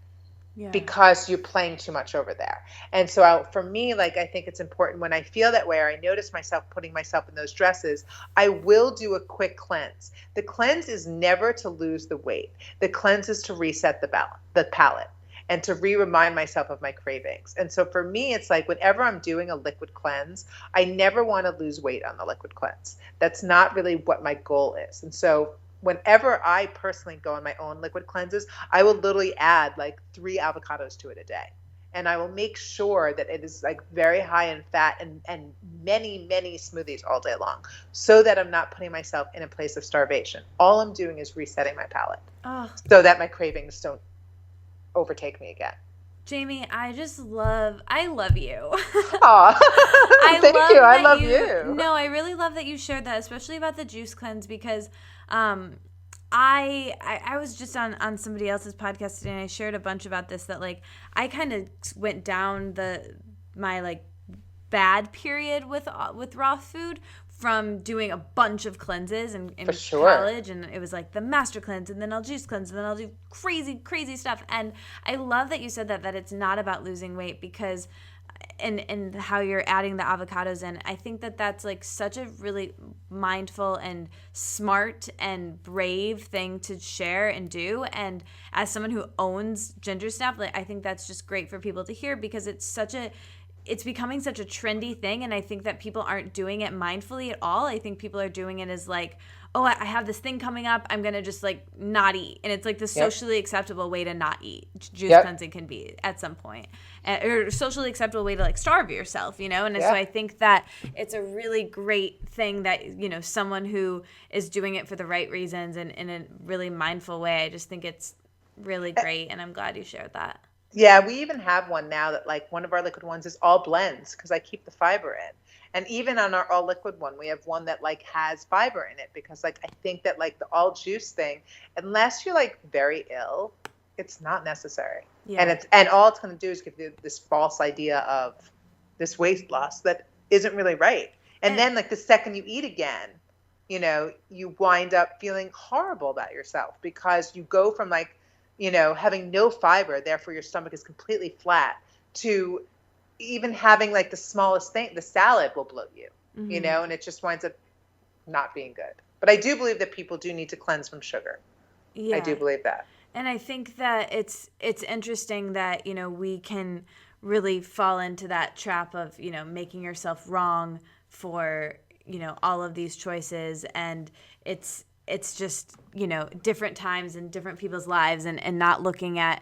S2: Yeah. Because you're playing too much over there. And so for me, like, I think it's important when I feel that way, or I notice myself putting myself in those dresses, I will do a quick cleanse. The cleanse is never to lose the weight. The cleanse is to reset the palate and to remind myself of my cravings. And so for me, it's like whenever I'm doing a liquid cleanse, I never want to lose weight on the liquid cleanse. That's not really what my goal is. And so whenever I personally go on my own liquid cleanses, I will literally add like 3 avocados to it a day. And I will make sure that it is like very high in fat and many, many smoothies all day long, so that I'm not putting myself in a place of starvation. All I'm doing is resetting my palate so that my cravings don't overtake me again.
S3: Jamie, I love you.
S2: Aw, thank you. I love you.
S3: No, I really love that you shared that, especially about the juice cleanse, because I was just on somebody else's podcast today, and I shared a bunch about this, that like I kind of went down my like bad period with raw food from doing a bunch of cleanses in college, and it was like the master cleanse, and then I'll juice cleanse, and then I'll do crazy stuff. And I love that you said that it's not about losing weight, because and how you're adding the avocados in. I think that that's like such a really mindful and smart and brave thing to share and do. And as someone who owns Ginger Snap, like, I think that's just great for people to hear, because it's becoming such a trendy thing, and I think that people aren't doing it mindfully at all. I think people are doing it as like, oh, I have this thing coming up, I'm going to just like not eat. And it's like the socially acceptable way to not eat. Juice cleansing can be at some point. Or socially acceptable way to like starve yourself, And so I think that it's a really great thing that, someone who is doing it for the right reasons and in a really mindful way, I just think it's really great, and I'm glad you shared that.
S2: Yeah, we even have one now that like one of our liquid ones is all blends, because I keep the fiber in. And even on our all liquid one, we have one that like has fiber in it, because like I think that like the all juice thing, unless you're like very ill, it's not necessary. Yeah. And all it's going to do is give you this false idea of this weight loss that isn't really right. And then like the second you eat again, you wind up feeling horrible about yourself, because you go from like, having no fiber, therefore your stomach is completely flat, to even having like the smallest thing, the salad will bloat you, and it just winds up not being good. But I do believe that people do need to cleanse from sugar. Yeah. I do believe that.
S3: And I think that it's interesting that, we can really fall into that trap of, making yourself wrong for, all of these choices. And it's just, different times in different people's lives, and not looking at,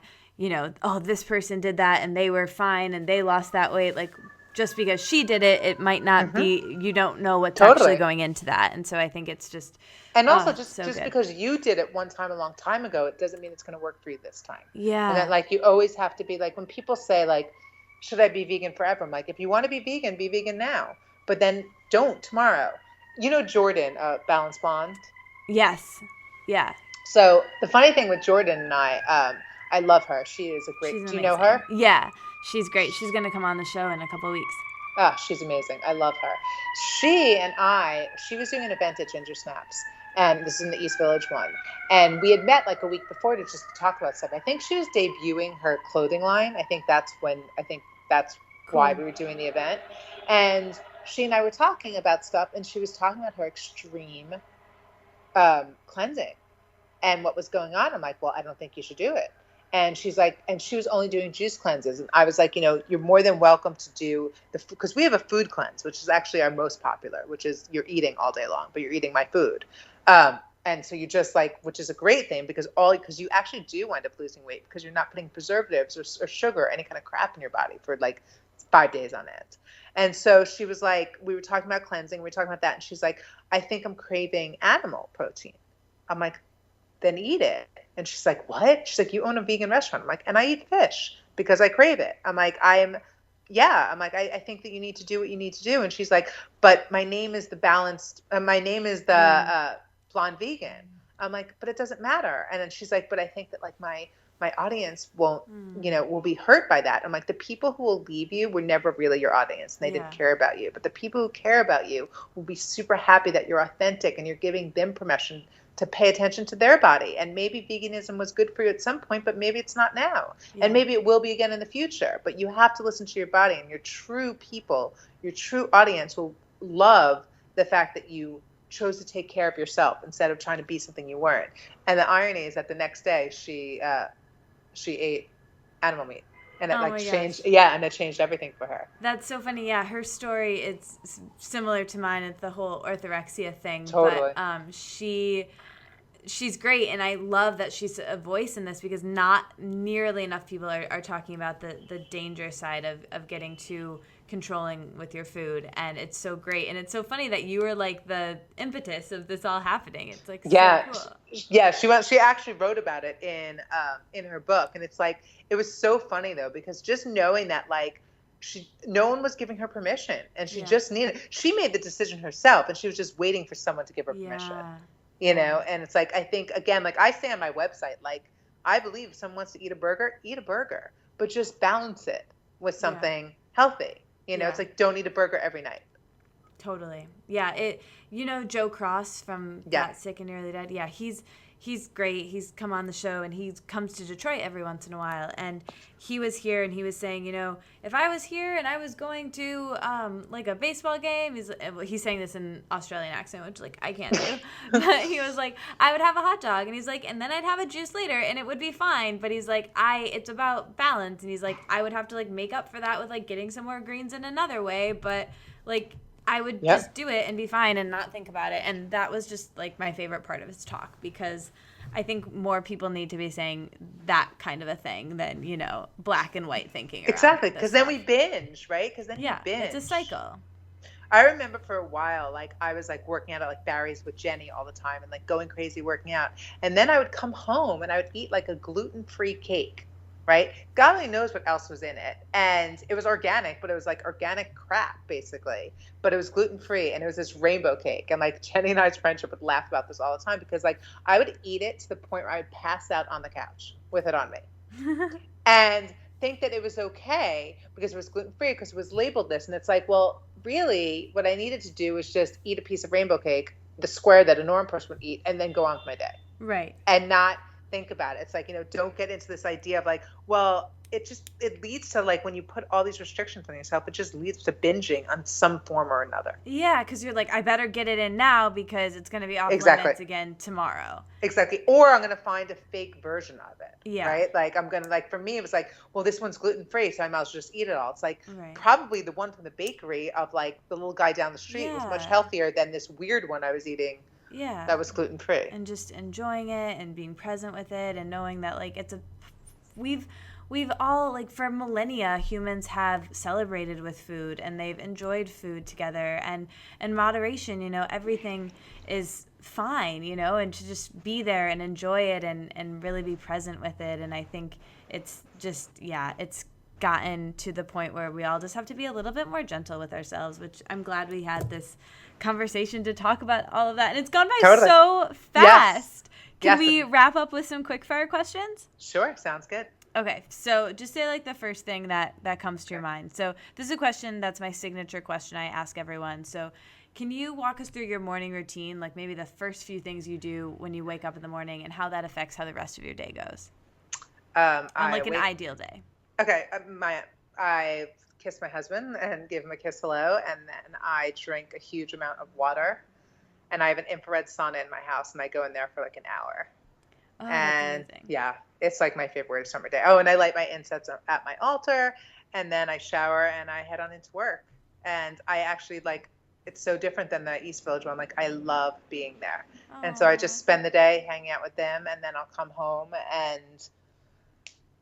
S3: oh, this person did that and they were fine and they lost that weight. Like, just because she did it, it might not be, you don't know what's
S2: Totally.
S3: actually going into that. And so I think it's just,
S2: And also, just
S3: good.
S2: because you did it one time a long time ago, it doesn't mean it's going to work for you this time.
S3: Yeah.
S2: And that, like, you always have to be, like, when people say, like, should I be vegan forever? I'm like, if you want to be vegan now. But then don't tomorrow. You know Jordan, Balanced Blonde?
S3: Yes. Yeah.
S2: So the funny thing with Jordan and I love her. She is a great,
S3: She's
S2: do you know
S3: amazing.
S2: her?
S3: Yeah. She's great. She's going to come on the show in a couple weeks.
S2: Ah, she's amazing. I love her. She was doing an event at Ginger Snaps, and this is in the East Village one. And we had met like a week before to just talk about stuff. I think she was debuting her clothing line. I think that's why we were doing the event. And she and I were talking about stuff, and she was talking about her extreme cleansing and what was going on. I'm like, well, I don't think you should do it. And she's like, and she was only doing juice cleanses. And I was like, you're more than welcome to do because we have a food cleanse, which is actually our most popular, which is you're eating all day long, but you're eating my food. And so you just like, which is a great thing because you actually do wind up losing weight because you're not putting preservatives or sugar or any kind of crap in your body for like 5 days on end. And so she was like, we were talking about cleansing. We were talking about that. And she's like, I think I'm craving animal protein. I'm like, then eat it. And she's like, what? She's like, you own a vegan restaurant. I'm like, and I eat fish because I crave it. I'm like, I think that you need to do what you need to do. And she's like, but my name is the blonde vegan. I'm like, but it doesn't matter. And then she's like, but I think that like my audience won't, will be hurt by that. I'm like, the people who will leave you were never really your audience. And they didn't care about you. But the people who care about you will be super happy that you're authentic and you're giving them permission to pay attention to their body. And maybe veganism was good for you at some point, but maybe it's not now. Yeah. And maybe it will be again in the future. But you have to listen to your body, and your true people, your true audience will love the fact that you chose to take care of yourself instead of trying to be something you weren't. And the irony is that the next day she ate animal meat. And it changed. Yeah, and it changed everything for her.
S3: That's so funny. Yeah, her story, it's similar to mine. It's the whole orthorexia thing.
S2: Totally.
S3: But she's great, and I love that she's a voice in this because not nearly enough people are talking about the danger side of getting too controlling with your food. And it's so great. And it's so funny that you were like the impetus of this all happening. It's like so cool.
S2: Yeah, she actually wrote about it in her book. And it's like, it was so funny though, because just knowing that like no one was giving her permission, and she just she made the decision herself, and she was just waiting for someone to give her permission. And it's like, I think again, like I say on my website, like I believe if someone wants to eat a burger, but just balance it with something healthy. It's like, don't eat a burger every night.
S3: Totally. Yeah. Joe Cross from Got Sick and Nearly Dead. Yeah. He's great. He's come on the show, and he comes to Detroit every once in a while. And he was here, and he was saying, if I was here and I was going to like a baseball game, he's saying this in Australian accent, which like I can't do. But he was like, I would have a hot dog, and he's like, and then I'd have a juice later, and it would be fine. But he's like, it's about balance, and he's like, I would have to like make up for that with like getting some more greens in another way, but like I would just do it and be fine and not think about it. And that was just like my favorite part of his talk, because I think more people need to be saying that kind of a thing than, black and white thinking.
S2: Exactly. Because then we binge, right? Because then you binge.
S3: It's a cycle.
S2: I remember for a while, like I was like working out at like Barry's with Jenny all the time and like going crazy working out. And then I would come home and I would eat like a gluten-free cake. Right? God only knows what else was in it. And it was organic, but it was like organic crap, basically. But it was gluten-free, and it was this rainbow cake. And like Jenny and I's friendship would laugh about this all the time, because like I would eat it to the point where I would pass out on the couch with it on me. And think that it was okay because it was gluten-free, because it was labeled this. And it's like, well, really, what I needed to do was just eat a piece of rainbow cake, the square that a normal person would eat, and then go on with my day.
S3: Right.
S2: And not think about it. It's like, don't get into this idea of like, well, it leads to like when you put all these restrictions on yourself, it just leads to binging on some form or another.
S3: Yeah, because you're like, I better get it in now because it's going to be off limits again tomorrow.
S2: Exactly. Or I'm going to find a fake version of it.
S3: Yeah.
S2: Right? Like I'm going to like, for me, it was like, well, this one's gluten-free, so I might as well just eat it all. It's like probably the one from the bakery of like the little guy down the street was much healthier than this weird one I was eating.
S3: Yeah.
S2: That was gluten-free.
S3: And just enjoying it and being present with it and knowing that like we've all, like, for millennia, humans have celebrated with food and they've enjoyed food together, and in moderation, everything is fine, and to just be there and enjoy it and really be present with it. And I think it's just, it's gotten to the point where we all just have to be a little bit more gentle with ourselves, which I'm glad we had this conversation to talk about all of that. And it's gone by so fast. Can we wrap up with some quick fire questions?
S2: Sure. Sounds good.
S3: Okay. So just say like the first thing that comes to your mind. So this is a question that's my signature question I ask everyone. So can you walk us through your morning routine, like maybe the first few things you do when you wake up in the morning and how that affects how the rest of your day goes? On an ideal day.
S2: Okay. I kiss my husband and give him a kiss hello, and then I drink a huge amount of water. And I have an infrared sauna in my house, and I go in there for like an hour.
S3: Oh,
S2: and
S3: that's amazing.
S2: Yeah, it's like my favorite summer day. Oh, and I light my incense at my altar, and then I shower and I head on into work. And I actually it's so different than the East Village one. Like, I love being there.
S3: Aww.
S2: And so I just spend the day hanging out with them, and then I'll come home and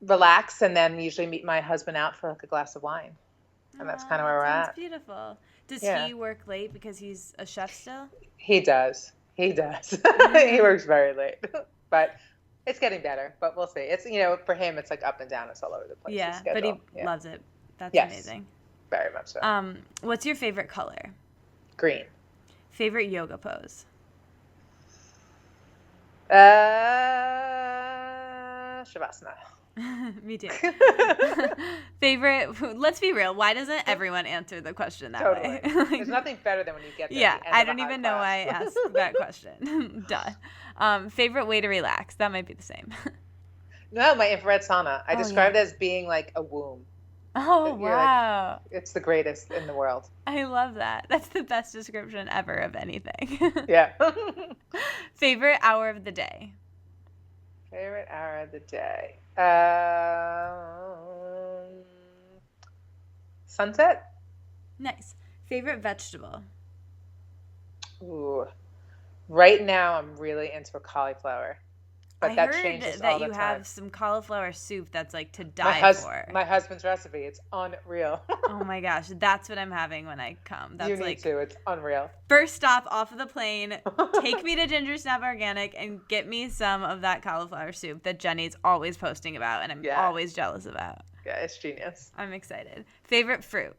S2: relax, and then usually meet my husband out for like a glass of wine. And that's kind of where we're at.
S3: That's beautiful. Does he work late because he's a chef still?
S2: He does. He works very late. But it's getting better. But we'll see. It's, for him, it's like up and down. It's all over the place.
S3: Yeah, but he loves it. That's amazing.
S2: Very much so.
S3: What's your favorite color?
S2: Green.
S3: Favorite yoga pose?
S2: Shavasana.
S3: Me too. Favorite, let's be real, why doesn't everyone answer the question that way?
S2: There's nothing better than when you get there.
S3: Yeah, I don't even know why I asked that question. Duh. Favorite way to relax? That might be the same.
S2: No, my infrared sauna. I described it as being like a womb.
S3: Oh, wow.
S2: It's the greatest in the world.
S3: I love that. That's the best description ever of anything.
S2: Yeah.
S3: Favorite hour of the day?
S2: Favorite hour of the day? Sunset.
S3: Nice. Favorite vegetable?
S2: Ooh. Right now, I'm really into a cauliflower. But that changes all the time. I heard that you
S3: have some cauliflower soup that's like to die for.
S2: My husband's recipe. It's unreal.
S3: Oh my gosh. That's what I'm having when I come. That's
S2: you need to. It's unreal.
S3: First stop off of the plane, take me to Ginger Snap Organic and get me some of that cauliflower soup that Jenny's always posting about and I'm always jealous about.
S2: Yeah, it's genius.
S3: I'm excited. Favorite fruit?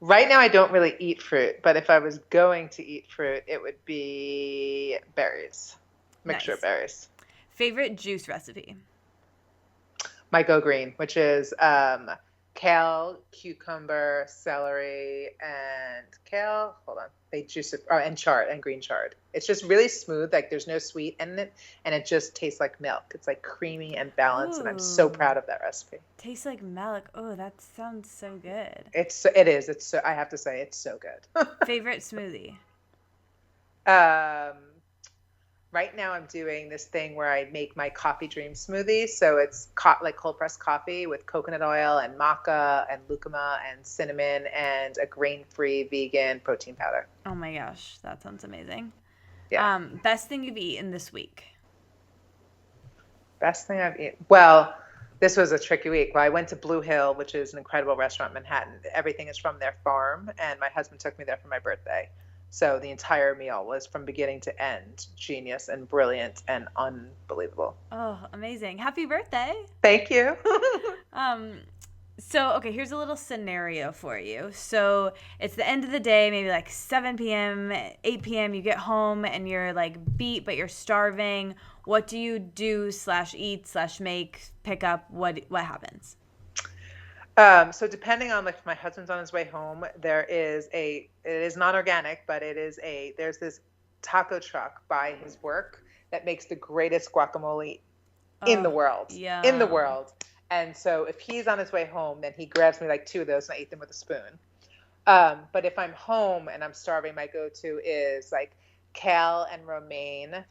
S2: Right now, I don't really eat fruit. But if I was going to eat fruit, it would be berries. Mixture of berries.
S3: Favorite juice recipe?
S2: My Go Green, which is kale, cucumber, celery, and kale. Hold on. They juice it, and chard, and green chard. It's just really smooth. Like, there's no sweet in it, and it just tastes like milk. It's like creamy and balanced, and I'm so proud of that recipe.
S3: Tastes like milk. Oh, that sounds so good.
S2: It is. It's so, I have to say, it's so good.
S3: Favorite smoothie?
S2: Right now I'm doing this thing where I make my coffee dream smoothie. So it's like cold pressed coffee with coconut oil and maca and lucuma and cinnamon and a grain-free vegan protein powder.
S3: Oh my gosh, that sounds amazing.
S2: Yeah.
S3: Best thing you've eaten this week?
S2: Best thing I've eaten? Well, this was a tricky week. Well, I went to Blue Hill, which is an incredible restaurant in Manhattan. Everything is from their farm, and my husband took me there for my birthday. So the entire meal was from beginning to end genius and brilliant and unbelievable.
S3: Oh, amazing. Happy birthday.
S2: Thank you.
S3: So, okay, here's a little scenario for you. So it's the end of the day, maybe like 7 p.m., 8 p.m., you get home and you're like beat, but you're starving. What do you do / make, pick up? What happens?
S2: So depending on if my husband's on his way home, it is not organic, but there's this taco truck by his work that makes the greatest guacamole in the world.
S3: Yeah.
S2: In the world. And so if he's on his way home, then he grabs me like 2 of those and I eat them with a spoon. But if I'm home and I'm starving, my go-to is like kale and romaine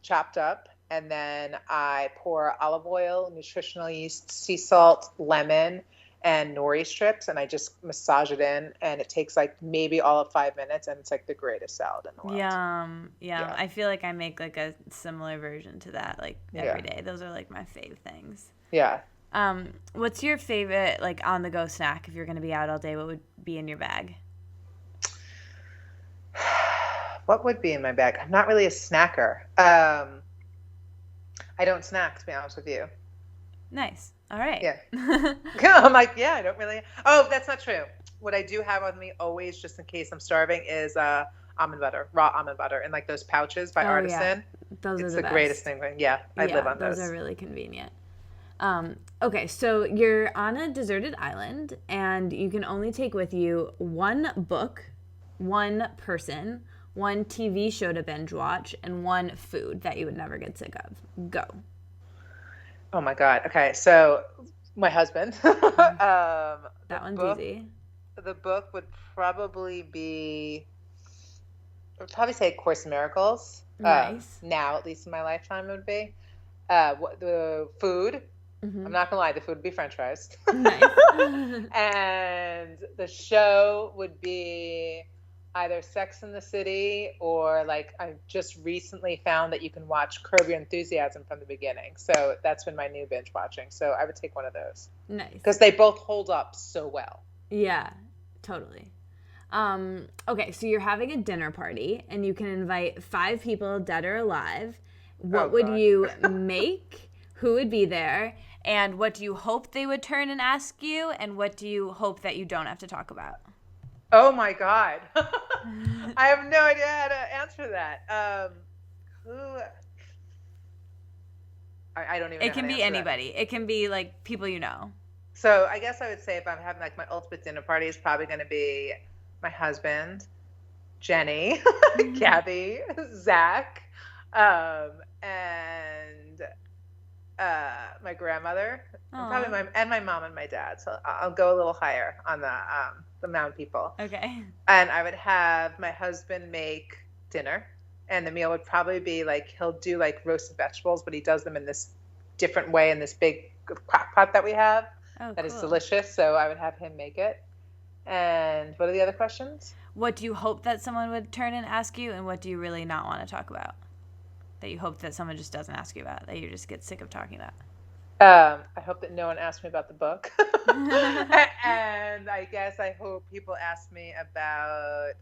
S2: chopped up. And then I pour olive oil, nutritional yeast, sea salt, lemon, and nori strips, and I just massage it in, and it takes like maybe all of 5 minutes, and it's like the greatest salad in the world.
S3: Yum.
S2: Yeah.
S3: I feel like I make like a similar version to that like every day. Those are like my fave things.
S2: Yeah.
S3: What's your favorite like on the go snack if you're going to be out all day? What would be in your bag?
S2: What would be in my bag? I'm not really a snacker. I don't snack, to be honest with you.
S3: Nice. All right.
S2: Yeah. I'm like, yeah, I don't really. Oh, that's not true. What I do have with me always, just in case I'm starving, is almond butter, raw almond butter, in like those pouches by Artisan.
S3: Yeah. Those
S2: it's
S3: are the
S2: the greatest thing. Yeah, I live on those.
S3: Those are really convenient. Okay, so you're on a deserted island, and you can only take with you one book, one person, one TV show to binge watch, and one food that you would never get sick of. Go.
S2: Oh my God. Okay, so my husband.
S3: That one's easy.
S2: The book would probably be. I would probably say Course in Miracles.
S3: Nice.
S2: Now, at least in my lifetime, it would be. The food.
S3: Mm-hmm.
S2: I'm not gonna lie, the food would be French fries.
S3: Nice.
S2: And the show would be either Sex and the City, or like I just recently found that you can watch Curb Your Enthusiasm from the beginning. So that's been my new binge watching. So I would take one of those.
S3: Nice.
S2: Because they both hold up so well.
S3: Yeah, totally. Okay, so you're having a dinner party, and you can invite 5 people, dead or alive. What would you make? Who would be there? And what do you hope they would turn and ask you? And what do you hope that you don't have to talk about?
S2: Oh my God. I have no idea how to answer that. I don't even know.
S3: It can be anybody. It can be like people you know.
S2: So I guess I would say if I'm having like my ultimate dinner party, it's probably going to be my husband, Jenny, Gabby, Zach, and my grandmother, and probably my mom and my dad. So I'll go a little higher on the mound people.
S3: Okay.
S2: And I would have my husband make dinner, and the meal would probably be like he'll do like roasted vegetables, but he does them in this different way in this big crock pot that we have that is delicious. So I would have him make it. And what are the other questions? What
S3: do you hope that someone would turn and ask you, and what do you really not want to talk about? That you hope that someone just doesn't ask you about, that you just get sick of talking about?
S2: I hope that no one asks me about the book. And I guess I hope people ask me about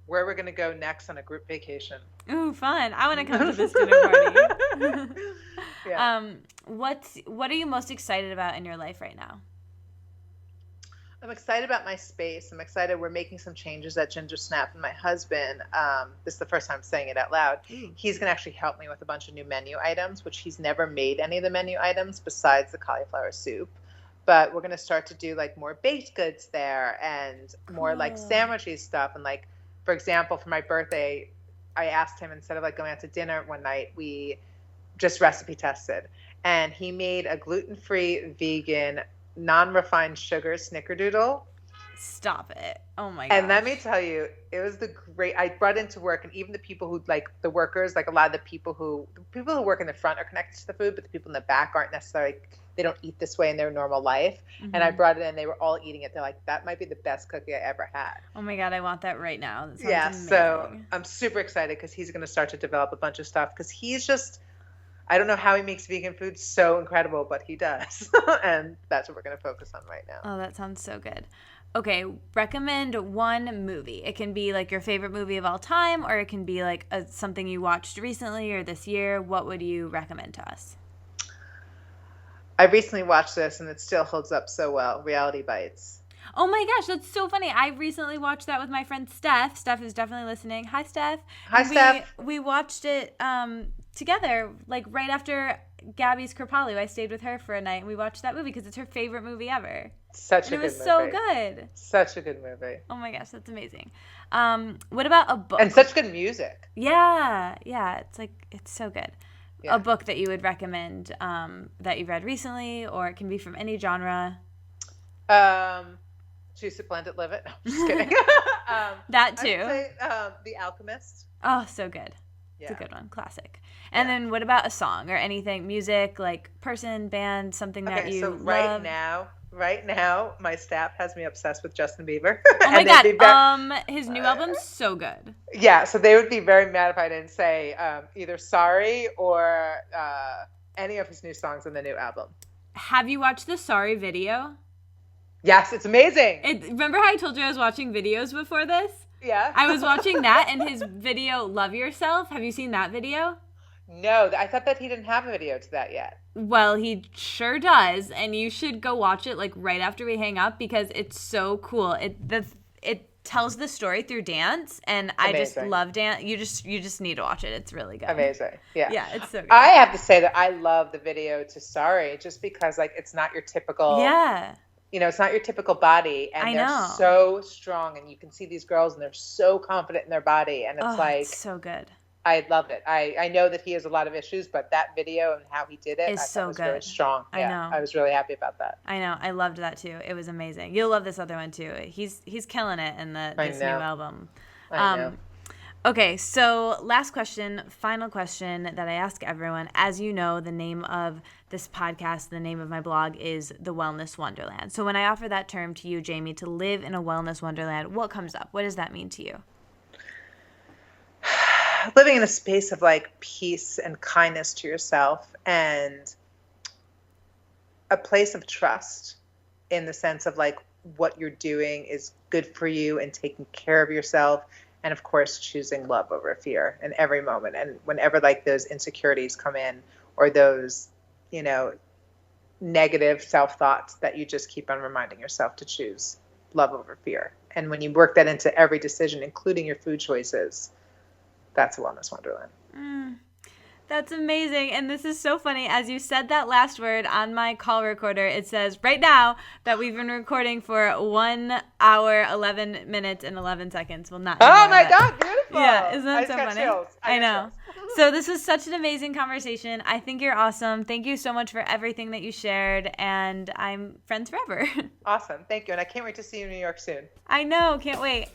S2: where we're going to go next on a group vacation.
S3: Ooh, fun. I want to come to this dinner party.
S2: Yeah.
S3: What are you most excited about in your life right now?
S2: I'm excited about my space. I'm excited we're making some changes at Ginger Snap. And my husband, this is the first time I'm saying it out loud, he's going to actually help me with a bunch of new menu items, which he's never made any of the menu items besides the cauliflower soup. But we're going to start to do like more baked goods there and more like sandwichy stuff. And like, for example, for my birthday, I asked him, instead of like going out to dinner one night, we just recipe tested. And he made a gluten-free, vegan, non-refined sugar snickerdoodle.
S3: Stop it. Oh my god.
S2: And let me tell you, it was I brought into work, and even the people who, like the workers, like a lot of the people who work in the front are connected to the food, but the people in the back aren't necessarily, they don't eat this way in their normal life. Mm-hmm. And I brought it in, they were all eating it. They're like, that might be the best cookie I ever had.
S3: Oh my god, I want that right now. That sounds amazing.
S2: So I'm super excited because he's going to start to develop a bunch of stuff, because he's just, I don't know how he makes vegan food so incredible, but he does. And that's what we're going to focus on right now.
S3: Oh, that sounds so good. Okay, recommend one movie. It can be like your favorite movie of all time, or it can be like something you watched recently or this year. What would you recommend to us?
S2: I recently watched this, and it still holds up so well. Reality Bites.
S3: Oh my gosh, that's so funny. I recently watched that with my friend Steph. Steph is definitely listening. Hi, Steph.
S2: Hi, Steph.
S3: We watched it together, like right after Gabby's Kripalu. I stayed with her for a night, and we watched that movie because it's her favorite movie ever.
S2: Such a good movie.
S3: It was so good.
S2: Such a good movie.
S3: Oh my gosh, that's amazing. What about a book?
S2: And such good music.
S3: Yeah. It's so good.
S2: Yeah.
S3: A book that you would recommend that you've read recently, or it can be from any genre.
S2: Choose It, Blend It, Live It. No, I'm just kidding.
S3: That too.
S2: I would say The Alchemist.
S3: Oh, so good. It's a good one. Classic. And then what about a song or anything? Music, like person, band, something that you love?
S2: Right now, my staff has me obsessed with Justin Bieber.
S3: Oh my God. His new album's so good.
S2: Yeah, so they would be very mad if I didn't say either Sorry or any of his new songs on the new album.
S3: Have you watched the Sorry video?
S2: Yes, it's amazing.
S3: Remember how I told you I was watching videos before this?
S2: Yeah.
S3: I was watching that and his video, Love Yourself. Have you seen that video?
S2: No, I thought that he didn't have a video to that yet.
S3: Well, he sure does, and you should go watch it like right after we hang up because it's so cool. It tells the story through dance, and I just love dance. You just need to watch it. It's really good.
S2: Amazing. Yeah.
S3: Yeah, it's so good.
S2: I have to say that I love the video to Sorry just because like it's not your typical it's not your typical body, and they're so strong, and you can see these girls and they're so confident in their body, and it's
S3: so good.
S2: I loved it. I know that he has a lot of issues, but that video and how he did it
S3: is so good.
S2: Really strong.
S3: I know.
S2: I was really happy about that.
S3: I know. I loved that too. It was amazing. You'll love this other one too. He's killing it in this new album.
S2: I know.
S3: Okay, so last question, final question that I ask everyone. As you know, the name of this podcast, the name of my blog is The Wellness Wonderland. So when I offer that term to you, Jamie, to live in a wellness wonderland, what comes up? What does that mean to you?
S2: Living in a space of like peace and kindness to yourself and a place of trust in the sense of like what you're doing is good for you and taking care of yourself. And of course, choosing love over fear in every moment. And whenever like those insecurities come in or those, negative self-thoughts, that you just keep on reminding yourself to choose love over fear. And when you work that into every decision, including your food choices, that's a wellness wonderland.
S3: That's amazing. And this is so funny. As you said that last word on my call recorder, it says right now that we've been recording for 1 hour, 11 minutes, and 11 seconds. Well, not
S2: Oh my God, beautiful.
S3: Yeah, isn't that so funny?
S2: Chills.
S3: I know. So this was such an amazing conversation. I think you're awesome. Thank you so much for everything that you shared. And I'm friends forever.
S2: Awesome. Thank you. And I can't wait to see you in New York soon.
S3: I know. Can't wait.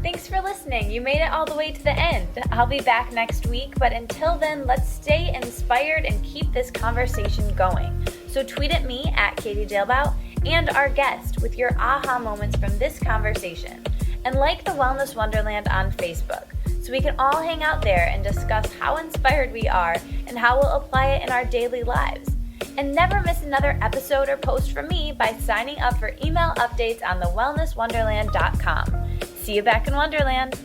S1: Thanks for listening. You made it all the way to the end. I'll be back next week, but until then, let's stay inspired and keep this conversation going. So tweet at me at Katie Dalebout and our guest with your aha moments from this conversation. And like the Wellness Wonderland on Facebook, so we can all hang out there and discuss how inspired we are and how we'll apply it in our daily lives. And never miss another episode or post from me by signing up for email updates on thewellnesswonderland.com. See you back in Wonderland.